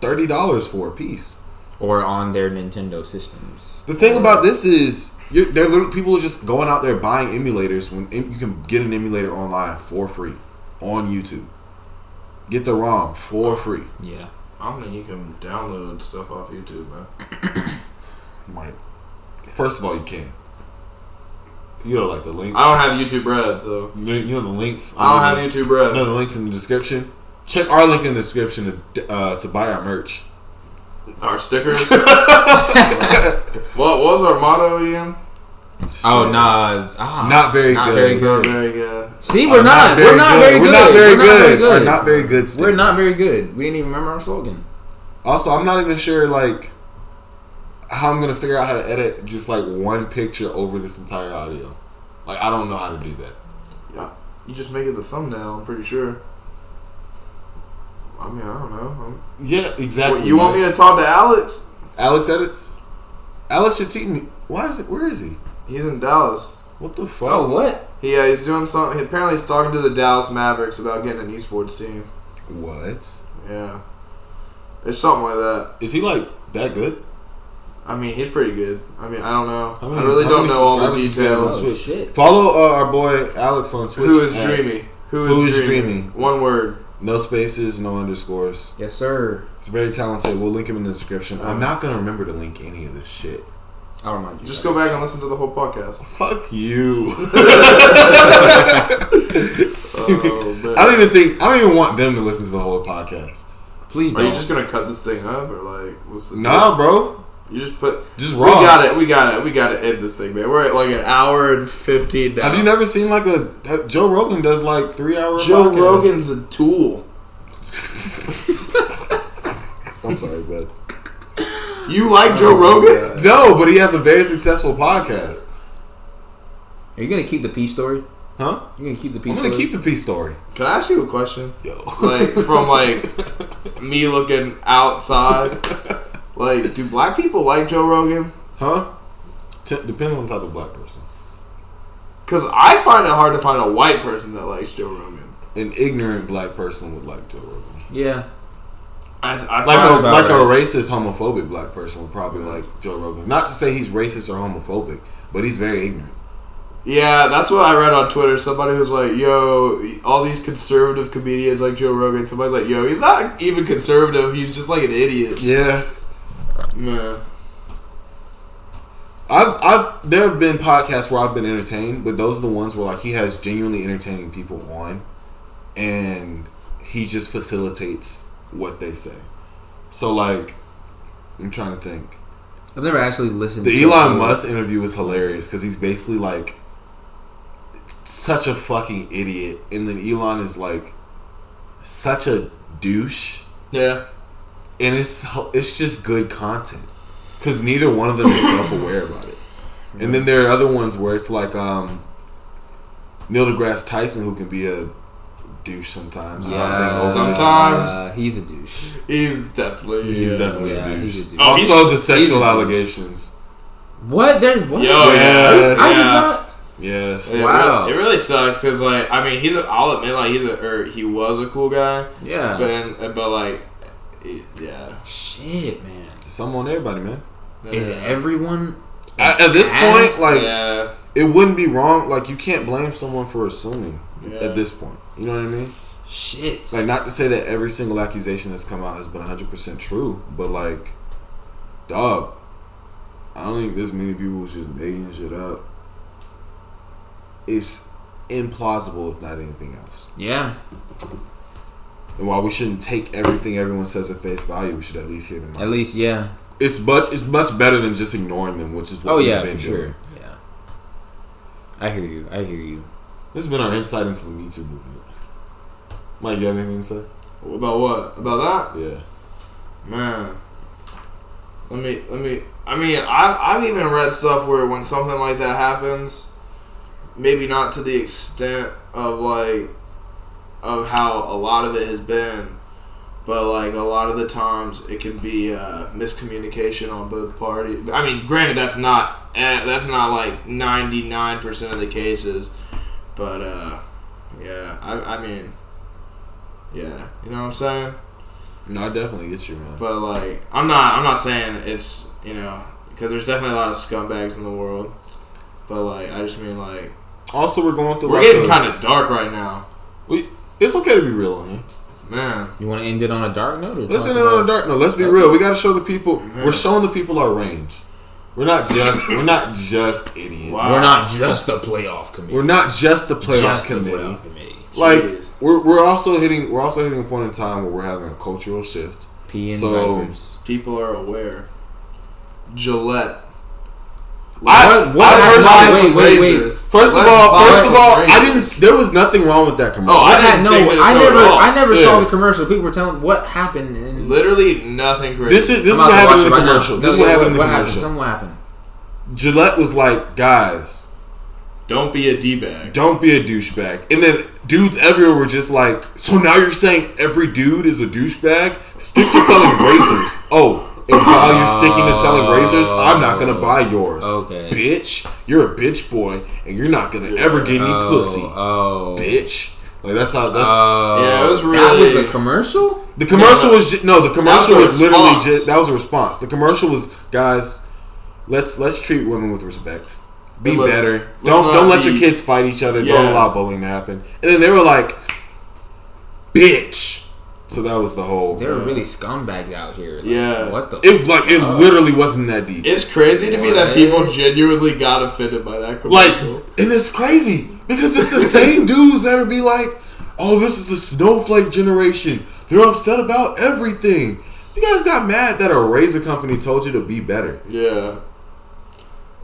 $30 for a piece. Or on their Nintendo systems? The thing about this is, they're literally, people are just going out there buying emulators when you can get an emulator online for free on YouTube. Get the ROM for free. Yeah. I don't think you can download stuff off YouTube, man. Like, first of all, you can. You know, like the links. I don't have YouTube Red, so You know the links. I don't have YouTube Red. You know the links in the description. Check our link in the description to buy our merch. Our stickers. What was our motto again? Oh, Shit. nah. Not very Not good. very Not good. very good. See, we're not. We're not very good. We're not very We're not very good. good. We're not very good. We're not stickers. very good. We didn't even remember our slogan. Also, I'm not even sure like how I'm gonna figure out how to edit just like one picture over this entire audio. Like I don't know how to do that. Yeah, you just make it the thumbnail. I'm pretty sure. I mean, I don't know. Yeah, exactly. What, you want me to talk to Alex? Alex edits? Alex should teach me. Why is it? Where is he? He's in Dallas. What the fuck? Oh, what? Yeah, he's doing something. Apparently, he's talking to the Dallas Mavericks about getting an esports team. What? Yeah, it's something like that. Is he like that good? I mean, he's pretty good. I mean, I don't know. How many- I really how don't many know all the subscribers does he have on details. Twitch? Shit. Follow our boy Alex on Twitch. Who is at dreamy? Who is dreamy? One word. No spaces, no underscores. Yes, sir. He's very talented. We'll link him in the description. I'm not gonna remember to link any of this shit. I'll remind you. Just go back and listen to the whole podcast. Fuck you. Oh, man. I don't even want them to listen to the whole podcast. Please Are don't. you just gonna cut this thing up or like? What's the Nah, bro. You just put. Just raw. We got to end this thing, man. We're at like an hour and 15 now. Have you never seen like Joe Rogan does like 3 hour Joe podcasts. Rogan's a tool. I'm sorry, bud. You like Joe Rogan? No, but he has a very successful podcast. Are you gonna keep the peace story? Huh? You gonna keep the I'm peace gonna story? keep the peace story. Can I ask you a question? Yo. Like, from like me looking outside, like, do black people like Joe Rogan? Huh? Depends on the type of black person. Because I find it hard to find a white person that likes Joe Rogan. An ignorant black person would like Joe Rogan. Yeah. I Like find a racist, homophobic black person would probably like Joe Rogan. Not to say he's racist or homophobic, but he's very ignorant. Yeah, that's what I read on Twitter. Somebody was like, yo, all these conservative comedians like Joe Rogan. Somebody's like, yo, he's not even conservative. He's just like an idiot. Yeah. Man. There have been podcasts where I've been entertained, but those are the ones where like he has genuinely entertaining people on, and he just facilitates what they say. So like, I'm trying to think. I've never actually listened The to Elon Musk interview is hilarious because he's basically like such a fucking idiot, and then Elon is like such a douche. Yeah. And it's just good content because neither one of them is self-aware about it. And then there are other ones where it's like Neil deGrasse Tyson, who can be a douche sometimes. Yeah, sometimes he's a douche. He's definitely a douche. He's a douche. Also, the sexual allegations. What? There's what? Yo, Yes. I did not. Yes. Wow. It really sucks because, like, I mean, I'll admit, like, he was a cool guy. Yeah. But like, yeah. Shit, man. It's something on everybody, man. Is everyone At this point, like, yeah. it wouldn't be wrong. Like, you can't blame someone for assuming Yeah. at this point. You know what I mean? shit? Like, not to say that every single accusation that's come out has been 100% true, but like, dog, I don't think there's many people who's just making shit up. It's implausible, if not anything else. Yeah. And while we shouldn't take everything everyone says at face value, we should at least hear them out. At least, yeah. It's much better than just ignoring them, which is what we've been for doing. sure. Yeah. I hear you. This has been our insight into the Me Too movement. Mike, you have anything to say? About what? About that? Yeah. Man. Let me. I mean, I've even read stuff where when something like that happens, maybe not to the extent of like of how a lot of it has been, but like a lot of the times it can be miscommunication on both parties. I mean, granted, that's not like 99% of the cases, but yeah, I mean, yeah, you know what I'm saying? No, I definitely get you, man. But like, I'm not saying it's, you know, because there's definitely a lot of scumbags in the world, but like, I just mean like, Also, we're going through. we're getting kind of dark right now, It's okay to be real on here. man. You want to end it on a dark note? Or Let's talk end it on a about- dark note. Let's be real. We got to show the people. We're showing the people our range. We're not just idiots. Wow. We're not just a playoff committee. We're not just the playoff Just the committee. playoff committee. Like Jeez. we're also hitting a point in time where we're having a cultural shift. P and So- Vipers. People are aware. Gillette. What I'd happened? buy some Wait. razors. First of Let's all, buy some I razors. didn't. There was nothing wrong with that commercial. Oh, I didn't think this at all. I never Yeah. saw the commercial. People were telling what happened. And Literally nothing crazy. This is I'm what about to happened watch in the it right now. commercial. This No, is what yeah, happened in the What happened? commercial. Tell me what happened. Gillette was like, guys, Don't be a d-bag. don't be a douchebag. And then dudes everywhere were just like, so now you're saying every dude is a douchebag? Stick to selling razors. Oh, and while you're sticking to selling razors, I'm not going to buy yours. Okay. Bitch, you're a bitch boy, and you're not going to ever get any pussy. Oh. Bitch. Like, that's how, that's... Yeah, it was That really. was the commercial? the commercial Yeah, was... The commercial that was was a literally response. just... That was a response. The commercial was, guys, let's treat women with respect. Be Let's- better. let's Don't not let your be- kids fight each other. Don't Yeah. allow bullying to happen. And then they were like, bitch. So that was the whole... There are really scumbags out here. Like, Yeah. What the It literally wasn't that deep. It's crazy to me that people genuinely got offended by that Like, commercial. and it's crazy because it's the same dudes that would be like, "Oh, this is the snowflake generation. They're upset about everything. You guys got mad that a razor company told you to be better. Yeah.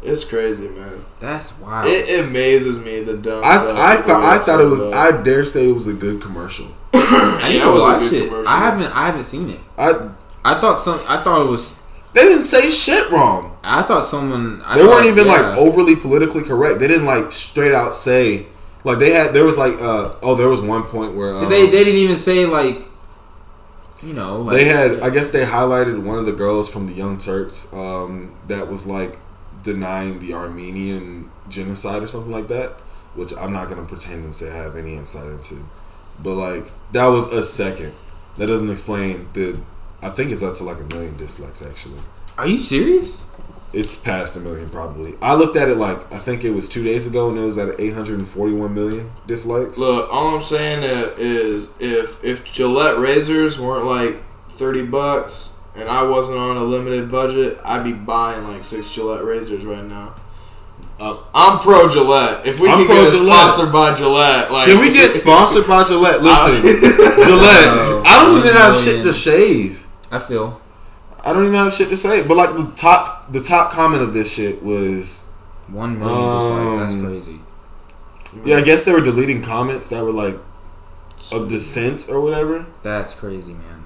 It's crazy, man. That's wild. It amazes me the dumb I stuff. thought it was. I dare say it was a good commercial. I need to watch it. Commercial. I haven't seen it. I thought it was. They didn't say shit wrong. I thought someone. They weren't even like overly politically correct. They didn't like straight out say like they had. There was like there was one point where they didn't even say like. You know, like, they had. I guess they highlighted one of the girls from the Young Turks that was like denying the Armenian genocide or something like that, which I'm not gonna pretend and say I have any insight into. But like that was a second. That doesn't explain the. I think it's up to like 1 million dislikes actually. Are you serious? It's past 1 million probably. I looked at it like I think it was 2 days ago and it was at 841 million dislikes. Look, all I'm saying is if Gillette razors weren't like $30 and I wasn't on a limited budget, I'd be buying like 6 Gillette razors right now. I'm pro Gillette. If we can get sponsored by Gillette, like, can we get sponsored by Gillette? Listen, Gillette. I don't even have shit to shave. I don't even have shit to say. But like the top comment of this shit was 1 million dislikes. That's crazy. Yeah, I guess they were deleting comments that were like of dissent or whatever. That's crazy, man.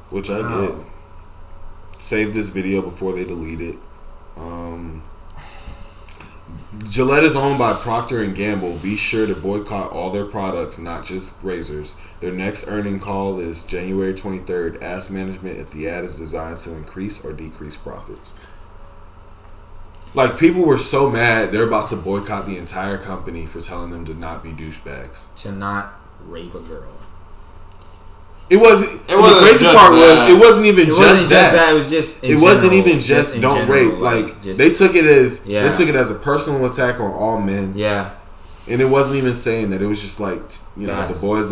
Which I did. Save this video before they delete it. Gillette is owned by Procter & Gamble. Be sure to boycott all their products, not just razors. Their next earning call is January 23rd. Ask management if the ad is designed to increase or decrease profits. Like, people were so mad, they're about to boycott the entire company for telling them to not be douchebags. To not rape a girl. The crazy part was it wasn't even just that. It was just it wasn't even just don't rape. Like they took it as a personal attack on all men. Yeah. And it wasn't even saying that. It was just like, you know, the boys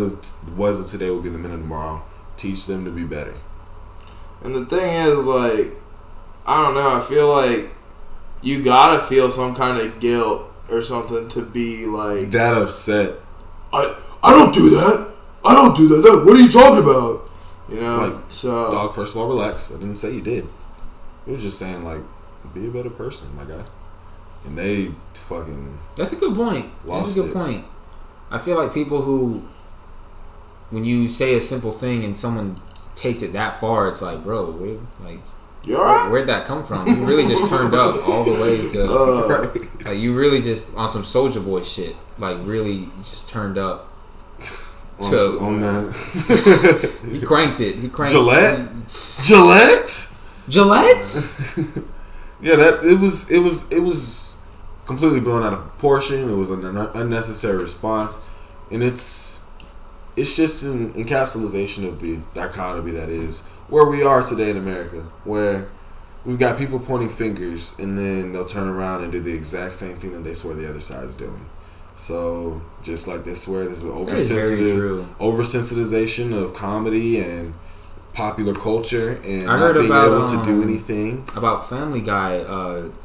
of today will be the men of tomorrow. Teach them to be better. And the thing is, like, I don't know. I feel like you gotta feel some kind of guilt or something to be like that upset. I don't do that. I don't do that. What are you talking about? You know, like, so dog. First of all, relax. I didn't say you did. It was just saying like, be a better person, my guy. And they fucking. That's a good point. That's a good point. I feel like people who, when you say a simple thing and someone takes it that far, it's like, bro, you alright? Where'd that come from? You really just turned up all the way to. Like, you really just on some Soulja Boy shit. Like, really just turned up. On that. He cranked it. Gillette? Yeah, it was completely blown out of proportion. It was an unnecessary response, and it's just an encapsulation of the dichotomy that is where we are today in America, where we've got people pointing fingers and then they'll turn around and do the exact same thing that they swear the other side's doing. So, just like they swear there's an oversensitization of comedy and popular culture and not being able to do anything. About Family Guy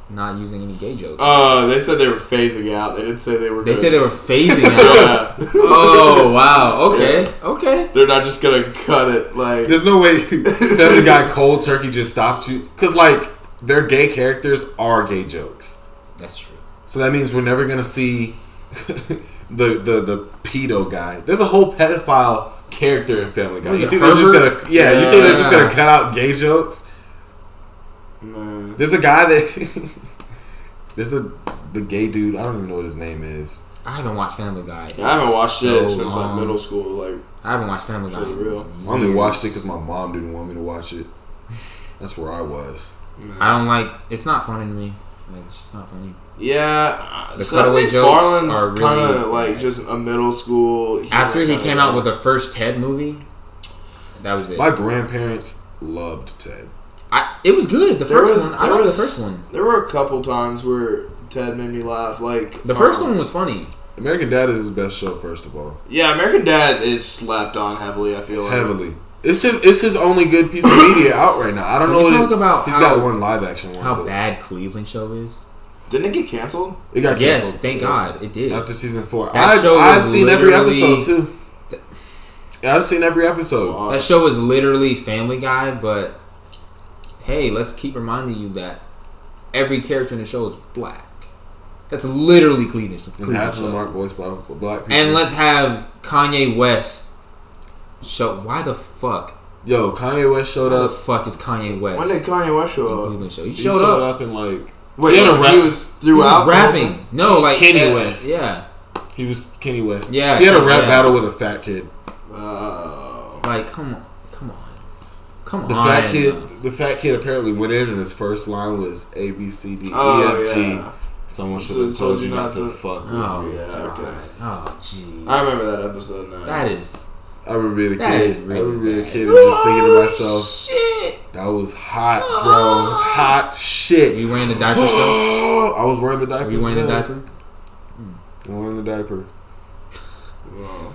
not using any gay jokes. They said they were phasing out. They didn't say they were. They said they were phasing out. Oh wow. Okay. Yeah. Okay. They're not just gonna cut it. Like, there's no way Family Guy cold turkey just stops you because like their gay characters are gay jokes. That's true. So that means we're never gonna see the pedo guy. There's a whole pedophile character in Family Guy. You think they're just gonna you think they're just gonna cut out gay jokes? Man. There's a guy that the gay dude, I don't even know what his name is. I haven't watched Family Guy. I haven't watched it since like middle school. Like, I haven't watched Family Guy. Real. I only watched it because my mom didn't want me to watch it. That's where I was. I don't like. It's not funny to me. Like, it's just not funny. Yeah, the cutaway jokes Farland's are really kind of like just a middle school. After he came out with the first Ted movie, that was it. My grandparents loved Ted. It was good. The first one. I liked the first one. There were a couple times where Ted made me laugh. Like, the first one was funny. American Dad is his best show. First of all, yeah, American Dad is slapped on heavily. I feel like heavily. It's his only good piece of media out right now. I don't know. Talk about he's got one live action one. How bad Cleveland show is. Didn't it get canceled? It got canceled. Yes, thank God it did. After season 4, I've seen every episode too. I've seen every episode. That show is literally Family Guy, but hey, let's keep reminding you that every character in the show is black. That's literally Cleveland. And half of them aren't voiced by black people. And let's have Kanye West show. Why the fuck? Yo, Kanye West showed Why the up. fuck is Kanye West? When did Kanye West show up? Cleveland show. He He showed up. in like. Wait, he was throughout He was rapping. No, like Kanye West. Yeah. He was Kenny West. Yeah, he had a rap yeah. battle with a fat kid. Like, come on. The fat kid apparently went in, and his first line was A B C D E F G. Yeah. Someone should have told you not to fuck with me. Yeah, okay. Oh, gee. I remember that episode now. That is. I remember being a That kid. is really I remember being a bad. kid and just thinking to myself, Shit. that was hot, bro. Hot shit. Were you wearing the diaper still? I was wearing the diaper. Were you wearing the still. diaper? I'm wearing the diaper. Wow.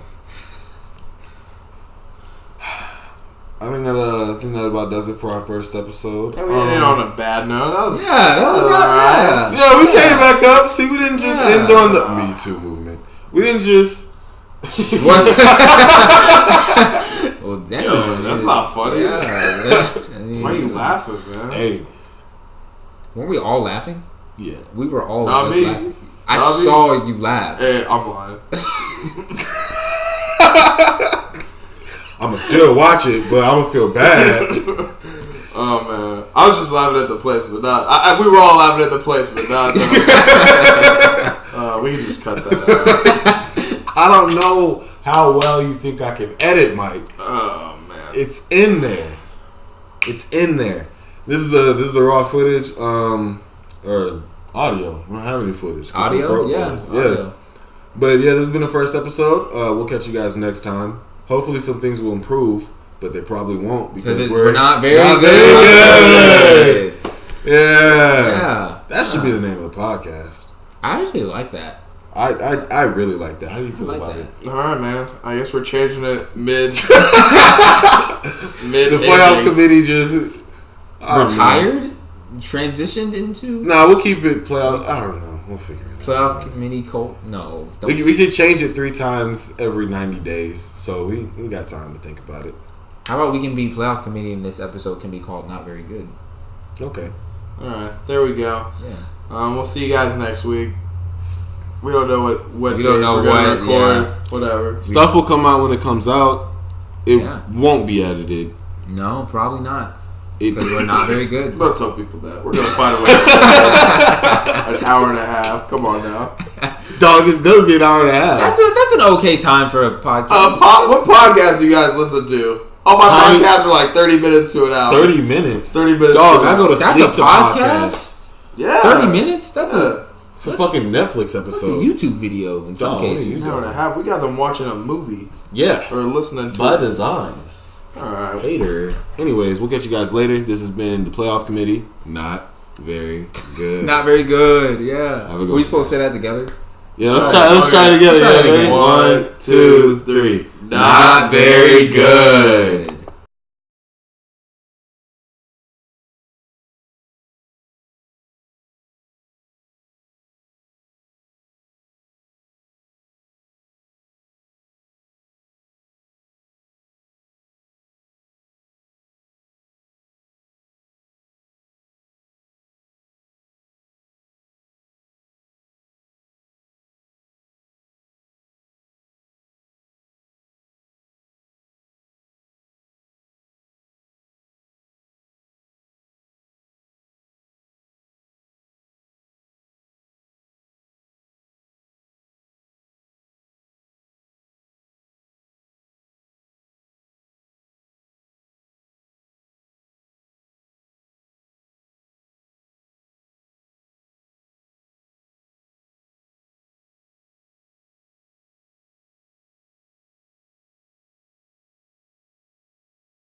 I think that about does it for our first episode. We ended on a bad note. That was Yeah. Yeah, we came back up. See, we didn't just end on the Me Too movement. We didn't just. What? Well, damn. Yo, that's not funny. Yeah. I mean, Why are you laughing, man? Hey, weren't we all laughing? yeah. We were all Not just me. laughing. I Not me. saw you laugh. Hey, I'm lying. I'ma still watch it, but I'ma feel bad. Oh man, I was just laughing at the place, but not. We were all laughing at the place, but not. We can just cut that out. I don't know how well you think I can edit, Mike. Oh man, It's in there. It's in there. This is the raw footage, or audio. We don't have any footage. 'cause we Audio? broke Yeah. those. Audio. But yeah, this has been the first episode. We'll catch you guys next time. Hopefully, some things will improve, but they probably won't because We're not very not good. Yeah. Yeah. That should be the name of the podcast. I actually like that. I really like that. How do you feel I like about that. it? all right, man. I guess we're changing it mid. The playoff committee just Retired? Transitioned into? Nah, we'll keep it playoff. I don't know. We'll figure it out. Playoff committee Colt? No. Don't- We can change it 3 times every 90 days, so we got time to think about it. How about we can be playoff committee and this episode can be called Not Very Good? Okay. All right, there we go. Yeah. We'll see you guys next week. We don't know what We days don't know we're gonna what, record. yeah. Whatever. Stuff will come out when it comes out. It Yeah. won't be edited. No, probably not. It, Because we're not very good. Don't tell people that. We're gonna find a way. To an hour and a half. Come on now. dog, it's gonna be an hour and a half. That's an okay time for a podcast. What podcast do you guys listen to? All my Tiny- podcasts are like 30 minutes to an hour. 30 minutes. 30 minutes. Dog, to an I go hour. to That's sleep a to podcast? podcasts. Yeah. 30 minutes? That's a It's a fucking Netflix that's a episode. YouTube video in some Dog, what are cases. An hour and a half. We got them watching a movie Yeah. or listening to By it. design. All right. Later. Anyways, we'll catch you guys later. This has been the playoff committee. Not very good. Not very good, yeah. Have a good Were we one, supposed to say guys. that together? Yeah, let's All right, try it together. Let's try it Yeah, again. 1, 2, 3. Not very good.